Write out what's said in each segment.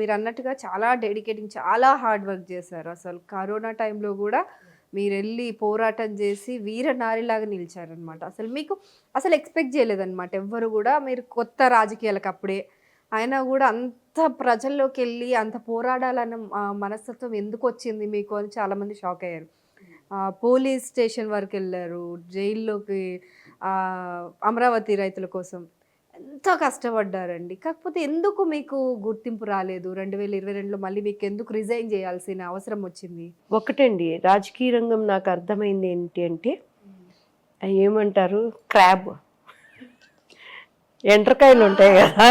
మీరు అన్నట్టుగా చాలా డెడికేటింగ్, చాలా హార్డ్ వర్క్ చేశారు. అసలు కరోనా టైంలో కూడా మీరు వెళ్ళి పోరాటం చేసి వీరనారిలాగా నిలిచారనమాట. అసలు మీకు అసలు ఎక్స్పెక్ట్ చేయలేదన్నమాట ఎవ్వరు కూడా. మీరు కొత్త రాజకీయాలకు అప్పుడే అయినా కూడా అంత ప్రజల్లోకి వెళ్ళి అంత పోరాడాలన్న మనస్తత్వం ఎందుకు వచ్చింది మీకు అని చాలామంది షాక్ అయ్యారు. పోలీస్ స్టేషన్ వరకు వెళ్ళారు, జైల్లోకి, అమరావతి రైతుల కోసం ఎంతో కష్టపడ్డారండి. కాకపోతే ఎందుకు మీకు గుర్తింపు రాలేదు? 2022లో మళ్ళీ మీకు ఎందుకు రిజైన్ చేయాల్సిన అవసరం వచ్చింది? ఒకటండి, రాజకీయ రంగం నాకు అర్థమైంది ఏంటి అంటే, ఏమంటారు, క్రాబ్ ఎండ్రకాయలు ఉంటాయి కదా,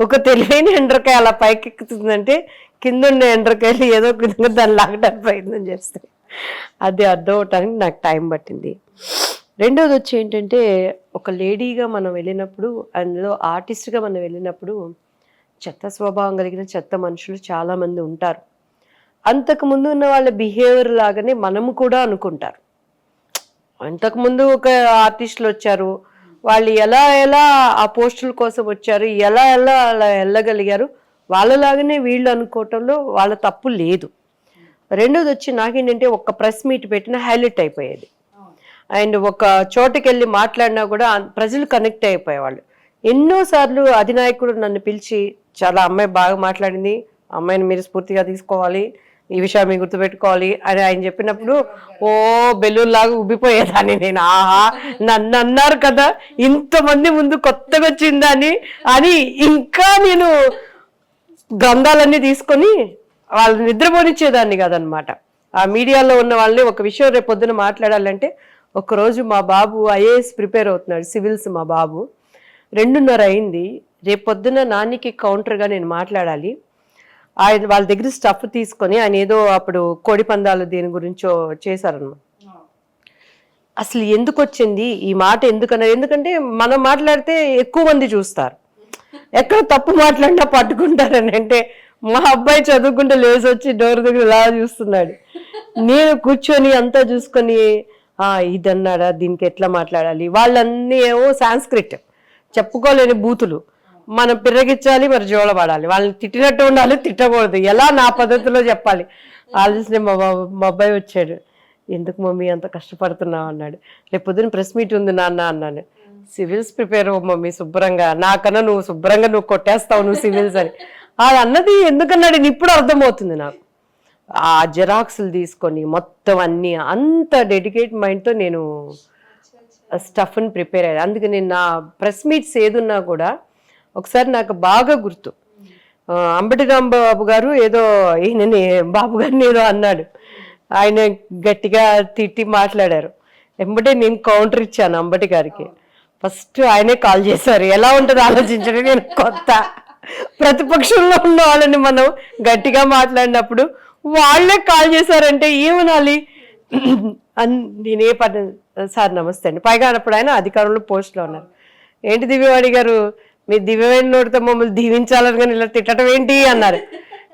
ఒక తెలివైన ఎండ్రకాయ అలా పైకెక్కుతుందంటే కింద ఉన్న ఎండ్రకాయలు ఏదో ఒక విధంగా దాన్ని లాగడానికి ప్రయత్నం చేస్తాయి. అది అర్థం అవటానికి నాకు టైం పట్టింది. రెండోది వచ్చి ఏంటంటే, ఒక లేడీగా మనం వెళ్ళినప్పుడు, అందులో ఆర్టిస్ట్గా మనం వెళ్ళినప్పుడు చెత్త స్వభావం కలిగిన చెత్త మనుషులు చాలామంది ఉంటారు. అంతకుముందు ఉన్న వాళ్ళ బిహేవియర్ లాగానే మనము కూడా అనుకుంటారు. అంతకుముందు ఒక ఆర్టిస్టులు వచ్చారు, వాళ్ళు ఎలా ఎలా ఆ పోస్టుల కోసం వచ్చారు, ఎలా ఎలా అలా వెళ్ళగలిగారు, వాళ్ళలాగానే వీళ్ళు అనుకోవటంలో వాళ్ళ తప్పు లేదు. రెండోది వచ్చి నాకేంటంటే, ఒక్క ప్రెస్ మీట్ పెట్టినా హైలైట్ అయిపోయేది. అండ్ ఒక చోటుకి వెళ్ళి మాట్లాడినా కూడా ప్రజలు కనెక్ట్ అయిపోయేవాళ్ళు. ఎన్నోసార్లు అధినాయకుడు నన్ను పిలిచి, చాలా అమ్మాయి బాగా మాట్లాడింది, అమ్మాయిని మీరు స్ఫూర్తిగా తీసుకోవాలి, ఈ విషయాన్ని గుర్తుపెట్టుకోవాలి అని ఆయన చెప్పినప్పుడు ఓ బెలూన్లాగా ఉబ్బిపోయేదాన్ని నేను. ఆహా, నన్ను అన్నారు కదా ఇంతమంది ముందు కొత్తగా వచ్చిందని అని ఇంకా నేను గ్రంథాలన్నీ తీసుకొని వాళ్ళు నిద్రపోనిచ్చేదాన్ని కాదనమాట. ఆ మీడియాలో ఉన్న వాళ్ళని ఒక విషయం రేపు పొద్దున మాట్లాడాలంటే, ఒకరోజు మా బాబు ఐఏఎస్ ప్రిపేర్ అవుతున్నాడు, సివిల్స్, మా బాబు 2:30 అయింది. రేపు పొద్దున నానికి కౌంటర్గా నేను మాట్లాడాలి. ఆయన వాళ్ళ దగ్గర స్టఫ్ తీసుకొని, ఆయన ఏదో అప్పుడు కోడి పందాలు దేని గురించో చేశారన్నమాట. అసలు ఎందుకు వచ్చింది ఈ మాట, ఎందుకన్నారు? ఎందుకంటే మనం మాట్లాడితే ఎక్కువ మంది చూస్తారు, ఎక్కడ తప్పు మాట్లాడినా పట్టుకుంటారని. అంటే మా అబ్బాయి చదువుకుంటే లేచి వచ్చి డోర్ దగ్గర ఇలా చూస్తున్నాడు, నేను కూర్చొని అంతా చూసుకొని ఇదన్నాడా, దీనికి ఎట్లా మాట్లాడాలి, వాళ్ళన్నీ ఏవో సాంస్క్రిట్ చెప్పుకోలేని బూతులు, మనం పిర్రగిచ్చాలి, మరి జోలపడాలి, వాళ్ళని తిట్టినట్టు ఉండాలి, తిట్టకూడదు, ఎలా నా పద్ధతిలో చెప్పాలి. ఆలోచన మా అబ్బాయి వచ్చాడు, ఎందుకు మమ్మీ అంత కష్టపడుతున్నావు అన్నాడు. రేపు పొద్దున ప్రెస్ మీట్ ఉంది నాన్న అన్నాను. సివిల్స్ ప్రిపేర్ అవ్వ మమ్మీ శుభ్రంగా, నాకన్నా నువ్వు శుభ్రంగా నువ్వు కొట్టేస్తావు నువ్వు సివిల్స్ అని. అది అన్నది ఎందుకన్నాడు ఇప్పుడు అర్థమవుతుంది నాకు. ఆ జెరాక్స్లు తీసుకొని మొత్తం అన్నీ అంత డెడికేట్ మైండ్తో నేను స్టఫ్ని ప్రిపేర్ అయ్యాను. అందుకే నేను నా ప్రెస్ మీట్స్ ఏదున్నా కూడా ఒకసారి నాకు బాగా గుర్తు, అంబటి రాంబాబు గారు ఏదో ఈయనని బాబు గారిని ఏదో అన్నాడు, ఆయన గట్టిగా తిట్టి మాట్లాడారు. ఎంబటే నేను కౌంటర్ ఇచ్చాను అంబటి గారికి. ఫస్ట్ ఆయనే కాల్ చేశారు, ఎలా ఉంటుంది ఆలోచించండి, నేను కొత్త ప్రతిపక్షంలో ఉన్న వాళ్ళని మనం గట్టిగా మాట్లాడినప్పుడు వాళ్ళే కాల్ చేశారంటే ఏమనాలి అని నేనే పని. సార్ నమస్తే అండి, పైగా అప్పుడు ఆయన అధికారంలో పోస్ట్లో ఉన్నారు. ఏంటి దివ్యవాణి గారు, మీరు దివ్యవాణి నోటితో మమ్మల్ని దీవించాలని కానీ ఇలా తిట్టడం ఏంటి అన్నారు.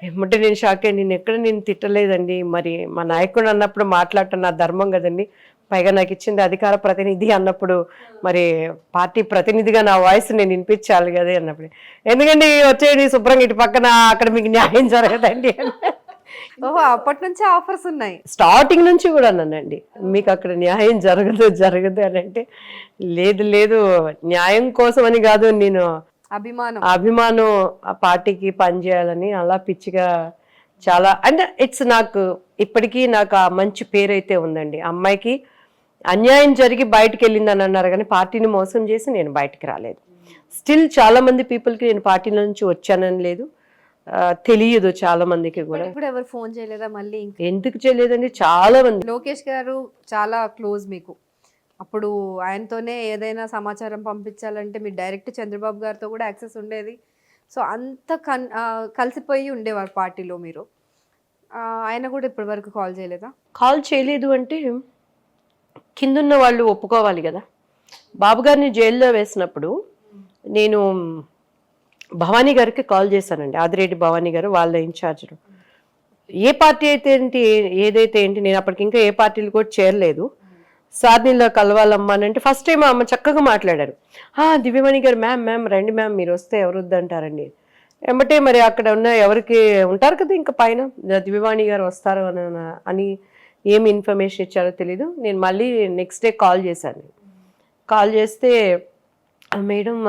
ఏమంటే నేను షాక్ అయ్యి, నేను తిట్టలేదండి, మరి మా నాయకుడు అన్నప్పుడు మాట్లాడటం నా ధర్మం కదండి, పైగా నాకు ఇచ్చింది అధికార ప్రతినిధి అన్నప్పుడు మరి పార్టీ ప్రతినిధిగా నా వాయిస్ నేను వినిపించాలి కదా అన్నప్పుడు, ఎందుకండి వచ్చేది శుభ్రంగా ఇటు పక్కన, అక్కడ మీకు న్యాయం జరగదండి. ఓహో, అప్పటి నుంచి ఆఫర్స్ ఉన్నాయి? స్టార్టింగ్ నుంచి కూడా అన్నానండి, మీకు అక్కడ న్యాయం జరగదు అని అంటే, లేదు న్యాయం కోసం అని కాదు, నేను అభిమానం ఆ పార్టీకి పనిచేయాలని అలా పిచ్చిగా చాలా. అంటే ఇట్స్ నాకు ఇప్పటికీ నాకు ఆ మంచి పేరైతే ఉందండి. అమ్మాయికి అన్యాయం జరిగి బయటకు వెళ్ళిందని అన్నారు కానీ పార్టీని మోసం చేసి నేను బయటకు రాలేదు. స్టిల్ చాలా మంది పీపుల్కి నేను పార్టీల నుంచి వచ్చానని లేదు, తెలియదు చాలా మందికి కూడా. ఎవరు ఫోన్ చేయలేదా మళ్ళీ? ఎందుకు చేయలేదండి, చాలా మంది. లోకేష్ గారు చాలా క్లోజ్ మీకు, అప్పుడు ఆయనతోనే ఏదైనా సమాచారం పంపించాలంటే మీరు డైరెక్ట్ చంద్రబాబు గారితో కూడా యాక్సెస్ ఉండేది. సో అంత కలిసిపోయి ఉండేవారు పార్టీలో మీరు. ఆయన కూడా ఇప్పటి వరకు కాల్ చేయలేదా? కాల్ చేయలేదు అంటే కిందున్న వాళ్ళు ఒప్పుకోవాలి కదా. బాబు గారిని జైల్లో వేసినప్పుడు నేను భవానీ గారికి కాల్ చేశానండి, ఆదిరెడ్డి భవానీ గారు, వాళ్ళ ఇన్ఛార్జర్. ఏ పార్టీ అయితే ఏంటి, ఏదైతే ఏంటి, నేను అప్పటికి ఇంకా ఏ పార్టీలు కూడా చేరలేదు. సార్ని ఇలా కలవాలమ్మా అని అంటే ఫస్ట్ టైం అమ్మ చక్కగా మాట్లాడారు. దివ్యమణి గారు, మ్యామ్ రండి మ్యామ్, మీరు వస్తే ఎవరు వద్దంటారండి. ఏమంటే మరి అక్కడ ఉన్న ఎవరికి ఉంటారు కదా ఇంకా పైన దివ్యవాణి గారు వస్తారు అని ఏమి ఇన్ఫర్మేషన్ ఇచ్చారో తెలీదు. నేను మళ్ళీ నెక్స్ట్ డే కాల్ చేశాను. కాల్ చేస్తే మేడం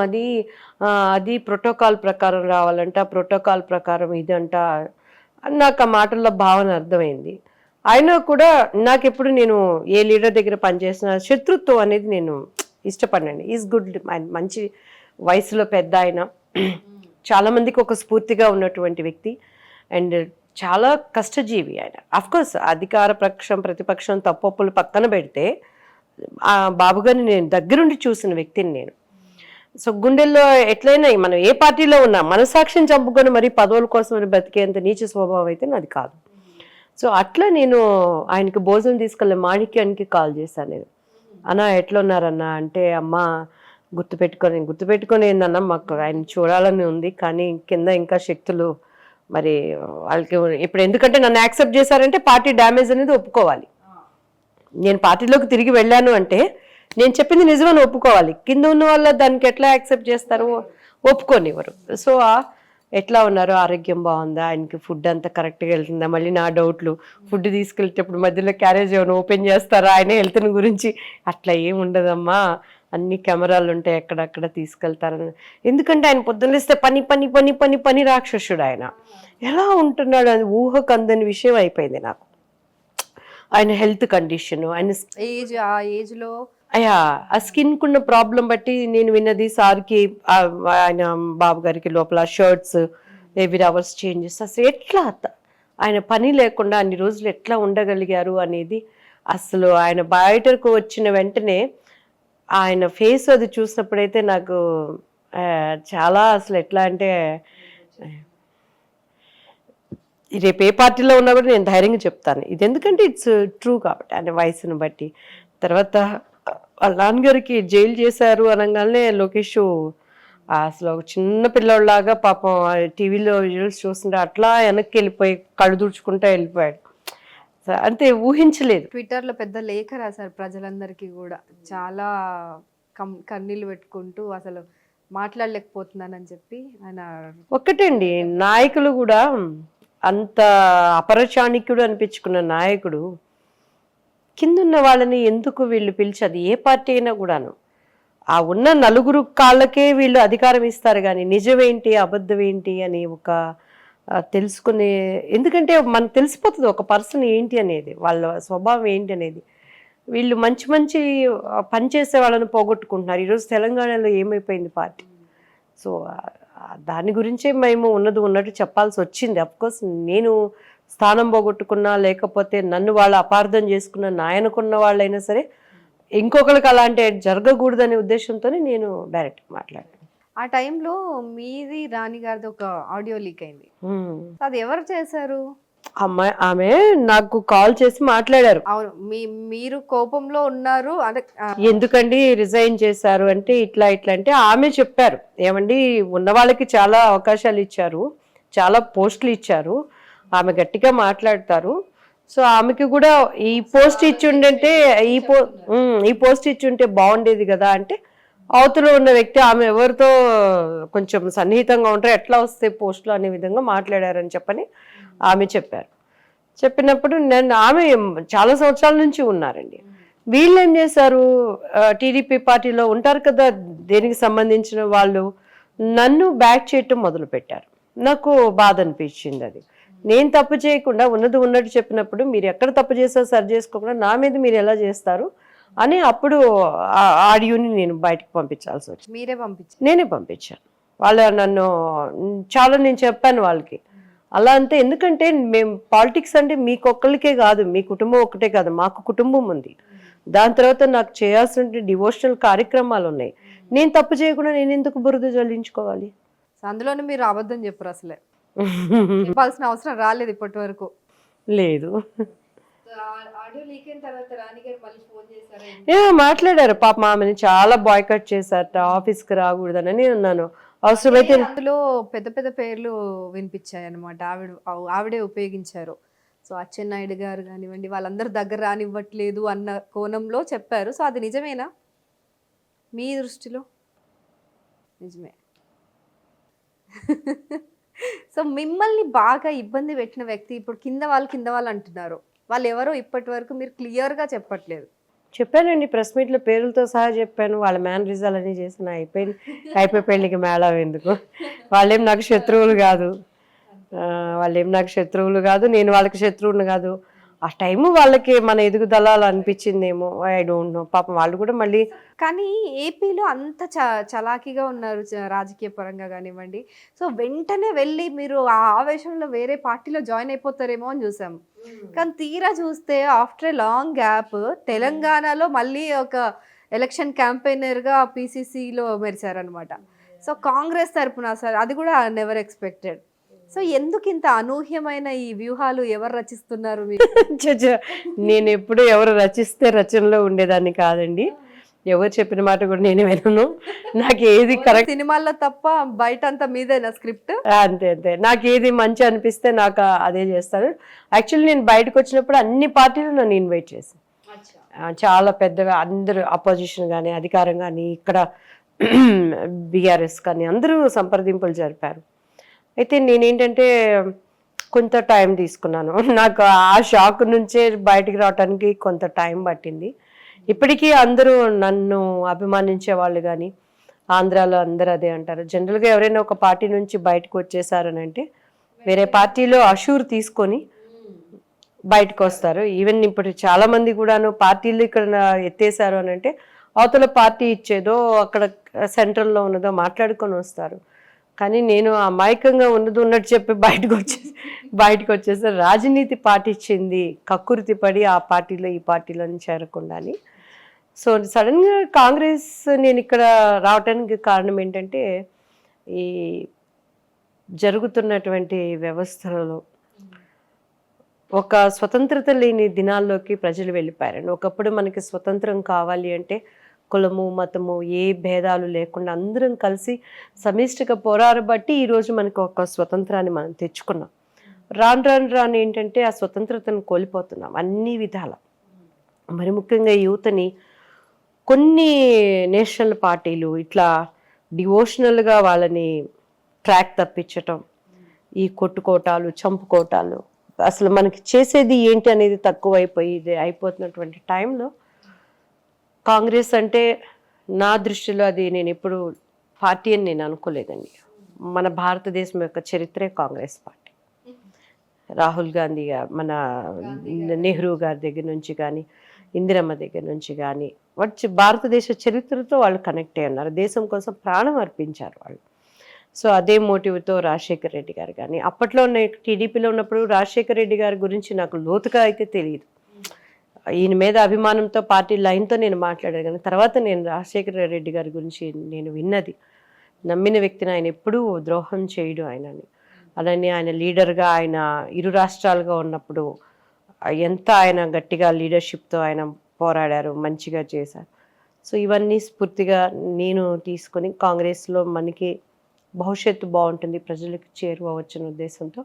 అది ప్రోటోకాల్ ప్రకారం రావాలంట, ప్రోటోకాల్ ప్రకారం ఇదంట. నాకు ఆ మాటల్లో భావన అర్థమైంది. అయినా కూడా నాకు ఎప్పుడు నేను ఏ లీడర్ దగ్గర పనిచేసిన శత్రుత్వం అనేది నేను ఇష్టపడినండి. ఈజ్ గుడ్, మంచి వయసులో పెద్ద ఆయన, చాలా మందికి ఒక స్ఫూర్తిగా ఉన్నటువంటి వ్యక్తి అండ్ చాలా కష్టజీవి ఆయన. అఫ్కోర్స్ అధికార పక్షం ప్రతిపక్షం తప్పొప్పులు పక్కన పెడితే ఆ బాబు గారిని నేను దగ్గరుండి చూసిన వ్యక్తిని నేను. సో గుండెల్లో ఎట్లయినా మనం ఏ పార్టీలో ఉన్నా మనసాక్షిని చంపుకొని మరి పదవుల కోసం బతికేంత నీచ స్వభావం అయితే నాది కాదు. సో అట్లా నేను ఆయనకి భోజనం తీసుకెళ్ళే మాణిక్యానికి కాల్ చేశాను నేను. అన్నా ఎట్లా ఉన్నారన్నా అంటే, అమ్మ గుర్తుపెట్టుకొని ఏందన్నా మాకు ఆయన చూడాలని ఉంది, కానీ కింద ఇంకా శక్తులు మరి వాళ్ళకి ఇప్పుడు ఎందుకంటే నన్ను యాక్సెప్ట్ చేశారంటే పార్టీ డ్యామేజ్ అనేది ఒప్పుకోవాలి. నేను పార్టీలోకి తిరిగి వెళ్ళాను అంటే నేను చెప్పింది నిజమని ఒప్పుకోవాలి. కింద ఉన్న వాళ్ళ దానికి ఎట్లా యాక్సెప్ట్ చేస్తారు? ఒప్పుకోనివ్వరు. సో ఎట్లా ఉన్నారు, ఆరోగ్యం బాగుందా, ఆయనకి ఫుడ్ అంతా కరెక్ట్గా వెళ్తుందా? మళ్ళీ నా డౌట్లు, ఫుడ్ తీసుకెళ్ళేటప్పుడు మధ్యలో క్యారేజ్ ఏమైనా ఓపెన్ చేస్తారా ఆయన హెల్త్ని గురించి? అట్లా ఏం ఉండదమ్మా, అన్ని కెమెరాలు ఉంటాయి, ఎక్కడక్కడ తీసుకెళ్తారని. ఎందుకంటే ఆయన పొద్దున్నేస్తే పని పని పని పని పని రాక్షసుడు ఆయన. ఎలా ఉంటున్నాడు అది ఊహకు అందని విషయం అయిపోయింది నాకు. ఆయన హెల్త్ కండిషన్, ఆయన ఆ ఏజ్లో ఆ స్కిన్ కున్న ప్రాబ్లం బట్టి నేను విన్నది సార్కి ఆయన బాబు గారికి లోపల షర్ట్స్ ఎవ్రీ అవర్స్ చేంజెస్. అసలు ఎట్లా ఆయన పని లేకుండా అన్ని రోజులు ఎట్లా ఉండగలిగారు అనేది అసలు ఆయన బయటకు వచ్చిన వెంటనే ఆయన ఫేస్ అది చూసినప్పుడైతే నాకు చాలా అసలు ఎట్లా అంటే రేపు ఏ పార్టీలో ఉన్నా కూడా నేను ధైర్యంగా చెప్తాను ఇది, ఎందుకంటే ఇట్స్ ట్రూ కాబట్టి ఆయన వయసును బట్టి. తర్వాత వాళ్ళ నాన్నగారికి జైలు చేశారు అనగానే లోకేష్ అసలు ఒక చిన్న పిల్లలాగా పాపం టీవీలో విజువల్స్ చూస్తుంటే అట్లా వెనక్కి వెళ్ళిపోయి కళ్ళు తుడుచుకుంటూ వెళ్ళిపోయాడు. అంతే, ఊహించలేదు. ట్విట్టర్లో పెద్ద లేఖ రాశారు ప్రజలందరికీ కూడా, చాలా కన్నీళ్ళు పెట్టుకుంటూ అసలు మాట్లాడలేకపోతున్నానని చెప్పి ఆయన. ఒక్కటండి, నాయకులు కూడా అంత అపరచాణిక్యుడు అనిపించుకున్న నాయకుడు కిందున్న వాళ్ళని ఎందుకు వీళ్ళు పిలిచి, అది ఏ పార్టీ అయినా కూడాను ఆ ఉన్న నలుగురు కాళ్ళకే వీళ్ళు అధికారం ఇస్తారు కానీ నిజమేంటి అబద్ధం ఏంటి అని ఒక తెలుసుకునే, ఎందుకంటే మనకు తెలిసిపోతుంది ఒక పర్సన్ ఏంటి అనేది, వాళ్ళ స్వభావం ఏంటి అనేది. వీళ్ళు మంచి మంచి పనిచేసే వాళ్ళని పోగొట్టుకుంటున్నారు. ఈరోజు తెలంగాణలో ఏమైపోయింది పార్టీ. సో దాని గురించే మేము ఉన్నట్టు చెప్పాల్సి వచ్చింది. అఫ్కోర్స్ నేను స్థానం పోగొట్టుకున్నా, లేకపోతే నన్ను వాళ్ళు అపార్థం చేసుకున్న నాయనకున్న వాళ్ళైనా సరే ఇంకొకరికి అలాంటి జరగకూడదనే ఉద్దేశంతో నేను డైరెక్ట్ మాట్లాడాను. ఆ టైంలో మీది రాణి గారిది ఒక ఆడియో లీక్ అయింది, అది ఎవరు చేశారు? ఆమె నాకు కాల్ చేసి మాట్లాడారు. అవును, మీరు కోపంలో ఉన్నారు అంటే ఎందుకండి రిజైన్ చేశారు అంటే ఇట్లా అంటే ఆమె చెప్పారు, ఏమండి ఉన్న వాళ్ళకి చాలా అవకాశాలు ఇచ్చారు, చాలా పోస్టులు ఇచ్చారు, ఆమె గట్టిగా మాట్లాడతారు, సో ఆమెకి కూడా ఈ పోస్ట్ ఇచ్చిండే ఈ పోస్ట్ ఇచ్చుంటే బాగుండేది కదా అంటే, అవతల ఉన్న వ్యక్తి ఆమె ఎవరితో కొంచెం సన్నిహితంగా ఉంటారో ఎట్లా వస్తాయి పోస్టులు అనే విధంగా మాట్లాడారని చెప్పని ఆమె చెప్పారు. చెప్పినప్పుడు ఆమె చాలా సంవత్సరాల నుంచి ఉన్నారండి. వీళ్ళు ఏం చేశారు, టీడీపీ పార్టీలో ఉంటారు కదా దేనికి సంబంధించిన వాళ్ళు, నన్ను బ్యాక్ చేయటం మొదలు పెట్టారు. నాకు బాధ అనిపించింది. అది నేను తప్పు చేయకుండా ఉన్నట్టు చెప్పినప్పుడు మీరు ఎక్కడ తప్పు చేస్తారో సరి చేసుకోకుండా నా మీద మీరు ఎలా చేస్తారు అని అప్పుడు ఆ ఆడియోని నేను బయటకు పంపించాల్సి వచ్చింది. మీరే పంపించారు? నేనే పంపించాను. వాళ్ళు నన్ను చాలా నేను చెప్పాను వాళ్ళకి అలా అంతే. ఎందుకంటే మేము పాలిటిక్స్ అంటే మీకొక్కరికే కాదు, మీ కుటుంబం ఒక్కటే కాదు, మాకు కుటుంబం ఉంది. దాని తర్వాత నాకు చేయాల్సిన డివోషనల్ కార్యక్రమాలు ఉన్నాయి. నేను తప్పు చేయకుండా నేను ఎందుకు బురద జల్లించుకోవాలి? అందులోనే మీరు అబద్ధం చెప్పరు, అసలే చెప్పాల్సిన అవసరం రాలేదు ఇప్పటి వరకు. లేదు. మాట్లాడారు పాప, ఆమెని చాలా బాయ్కట్ చేశారట, ఆఫీస్కి రాకూడదని అన్నాను. అవసరమైతే అందులో పెద్ద పెద్ద పేర్లు వినిపించాయి అనమాట, ఆవిడే ఉపయోగించారు. సో అచ్చెన్నాయుడు గారు కానివ్వండి, వాళ్ళందరూ దగ్గర రానివ్వట్లేదు అన్న కోణంలో చెప్పారు. సో అది నిజమేనా మీ దృష్టిలో? నిజమే. సో మిమ్మల్ని బాగా ఇబ్బంది పెట్టిన వ్యక్తి ఇప్పుడు కింద వాళ్ళు అంటున్నారు, వాళ్ళు ఎవరో ఇప్పటి వరకు మీరు క్లియర్గా చెప్పట్లేదు. చెప్పానండి, ప్రెస్ మీట్లో పేర్లతో సహా చెప్పాను. వాళ్ళ మేనరిజాలు అన్నీ చేసిన అయిపోయి పెళ్ళికి మేళం ఎందుకు. వాళ్ళేం నాకు శత్రువులు కాదు, నేను వాళ్ళకి శత్రువుని కాదు. ఆ టైము వాళ్ళకి మన ఎదుగుదల అనిపించిందేమో, ఐ డోంట్ నో. పాపం వాళ్ళు కూడా మళ్ళీ. కానీ ఏపీలో అంత చలాకీగా ఉన్నారు రాజకీయ పరంగా కానివ్వండి. సో వెంటనే వెళ్ళి మీరు ఆ ఆవేశంలో వేరే పార్టీలో జాయిన్ అయిపోతారేమో అని చూసాము. కానీ తీరా చూస్తే ఆఫ్టర్ ఏ లాంగ్ గ్యాప్ తెలంగాణలో మళ్ళీ ఒక ఎలక్షన్ క్యాంపెయినర్గా పీసీసీలో మెరిచారనమాట. సో కాంగ్రెస్ తరపున అసలు అది కూడా నెవర్ ఎక్స్పెక్టెడ్. సో ఎందుకు ఇంత అనూహ్యమైన ఈ వ్యూహాలు ఎవరు రచిస్తున్నారు మీరు? నేను ఎప్పుడు ఎవరు రచిస్తే రచనలో ఉండేదాన్ని కాదండి. ఎవరు చెప్పిన మాట కూడా నేను వినను. నాకు ఏది కరెక్ట్, సినిమాల్లో తప్ప బయట అంతా మీదేనా స్క్రిప్ట్? అంతే. నాకు ఏది మంచి అనిపిస్తే నాకు అదే చేస్తాను. యాక్చువల్లీ నేను బయటకు వచ్చినప్పుడు అన్ని పార్టీలు నన్ను ఇన్వైట్ చేశాను. చాలా పెద్దగా అందరూ అపోజిషన్ కానీ అధికారం కానీ ఇక్కడ బీఆర్ఎస్ కానీ అందరూ సంప్రదింపులు జరిపారు. అయితే నేనేంటంటే కొంత టైం తీసుకున్నాను. నాకు ఆ షాక్ నుంచే బయటికి రావడానికి కొంత టైం పట్టింది. ఇప్పటికీ అందరూ నన్ను అభిమానించే వాళ్ళు కానీ ఆంధ్రాలో అందరూ అదే అంటారు. జనరల్గా ఎవరైనా ఒక పార్టీ నుంచి బయటకు వచ్చేసారని అంటే వేరే పార్టీలో అషూర్ తీసుకొని బయటకు వస్తారు. ఈవెన్ ఇప్పుడు చాలామంది కూడాను పార్టీలు ఇక్కడ ఎత్తేసారు అని అంటే అవతల పార్టీ ఇచ్చేదో అక్కడ సెంట్రల్లో ఉన్నదో మాట్లాడుకొని వస్తారు. కానీ నేను అమాయకంగా ఉన్నట్టు చెప్పి బయటకు వచ్చేసి రాజనీతి పాటించింది, కక్కుర్తి పడి ఆ పార్టీలో ఈ పార్టీలో చేరకుండా అని. సో సడన్గా కాంగ్రెస్ నేను ఇక్కడ రావడానికి కారణం ఏంటంటే ఈ జరుగుతున్నటువంటి వ్యవస్థలలో ఒక స్వతంత్రత లేని దినాల్లోకి ప్రజలు వెళ్ళిపోయారండి. ఒకప్పుడు మనకి స్వతంత్రం కావాలి అంటే కులము మతము ఏ భేదాలు లేకుండా అందరం కలిసి సమిష్టిగా పోరాడబట్టి ఈరోజు మనకు ఒక స్వతంత్రాన్ని మనం తెచ్చుకున్నాం. రాను ఏంటంటే ఆ స్వతంత్రతను కోల్పోతున్నాం అన్ని విధాల. మరి ముఖ్యంగా యూత్ని కొన్ని నేషనల్ పార్టీలు ఇట్లా డివోషనల్గా వాళ్ళని ట్రాక్ తప్పించటం, ఈ కొట్టుకోటాలు చంపుకోటాలు, అసలు మనకి చేసేది ఏంటి అనేది తక్కువైపోయి అయిపోతున్నటువంటి టైంలో కాంగ్రెస్ అంటే నా దృష్టిలో అది నేను ఎప్పుడు పార్టీ అని నేను అనుకోలేదండి. మన భారతదేశం యొక్క చరిత్రే కాంగ్రెస్ పార్టీ. రాహుల్ గాంధీ మన నెహ్రూ గారి దగ్గర నుంచి కానీ ఇందిరమ్మ దగ్గర నుంచి కానీ వచ్చి భారతదేశ చరిత్రతో వాళ్ళు కనెక్ట్ అయి ఉన్నారు. దేశం కోసం ప్రాణం అర్పించారు వాళ్ళు. సో అదే మోటివ్తో రాజశేఖర్ రెడ్డి గారు కానీ అప్పట్లో టీడీపీలో ఉన్నప్పుడు రాజశేఖర్ రెడ్డి గారి గురించి నాకు లోతుగా అయితే తెలియదు. ఈయన మీద అభిమానంతో పార్టీ లైన్తో నేను మాట్లాడాను. కానీ తర్వాత నేను రాజశేఖర రెడ్డి గారి గురించి నేను విన్నది, నమ్మిన వ్యక్తిని ఆయన ఎప్పుడూ ద్రోహం చేయడు ఆయనని. అలానే ఆయన లీడర్గా ఆయన ఇరు రాష్ట్రాలుగా ఉన్నప్పుడు ఎంత ఆయన గట్టిగా లీడర్షిప్తో ఆయన పోరాడారు, మంచిగా చేశారు. సో ఇవన్నీ స్ఫూర్తిగా నేను తీసుకొని కాంగ్రెస్లో మనకి భవిష్యత్తు బాగుంటుంది, ప్రజలకు చేరువవచ్చిన ఉద్దేశంతో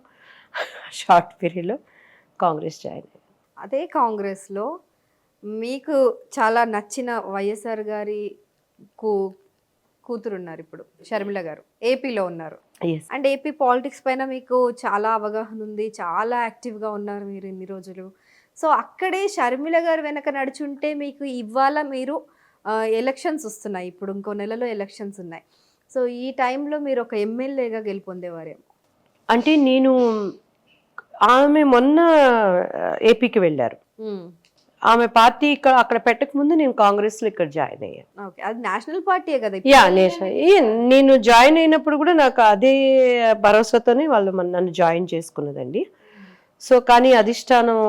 షార్ట్ పీరియడ్లో కాంగ్రెస్ జాయిన్ అయ్యాను. అదే కాంగ్రెస్లో మీకు చాలా నచ్చిన వైఎస్ఆర్ గారి కూతురు ఉన్నారు ఇప్పుడు, షర్మిల గారు, ఏపీలో ఉన్నారు. అండ్ ఏపీ పాలిటిక్స్ పైన మీకు చాలా అవగాహన ఉంది, చాలా యాక్టివ్గా ఉన్నారు మీరు ఇన్ని రోజులు. సో అక్కడే షర్మిల గారు వెనక నడుచుంటే మీకు ఇవాళ మీరు ఎలక్షన్స్ వస్తున్నాయి, ఇప్పుడు ఇంకో నెలలో ఎలక్షన్స్ ఉన్నాయి. సో ఈ టైంలో మీరు ఒక ఎమ్మెల్యేగా గెలుపొందేవారేమో. అంటే నేను ఆమె మొన్న ఏపీకి వెళ్ళారు, ఆమె పార్టీ ఇక్కడ అక్కడ పెట్టక ముందు నేను కాంగ్రెస్లో ఇక్కడ జాయిన్ అయ్యాను. అది నేషనల్ పార్టీయే కదా. నేను జాయిన్ అయినప్పుడు కూడా నాకు అదే భరోసాతోనే వాళ్ళు నన్ను జాయిన్ చేసుకున్నదండి. సో కానీ అధిష్టానం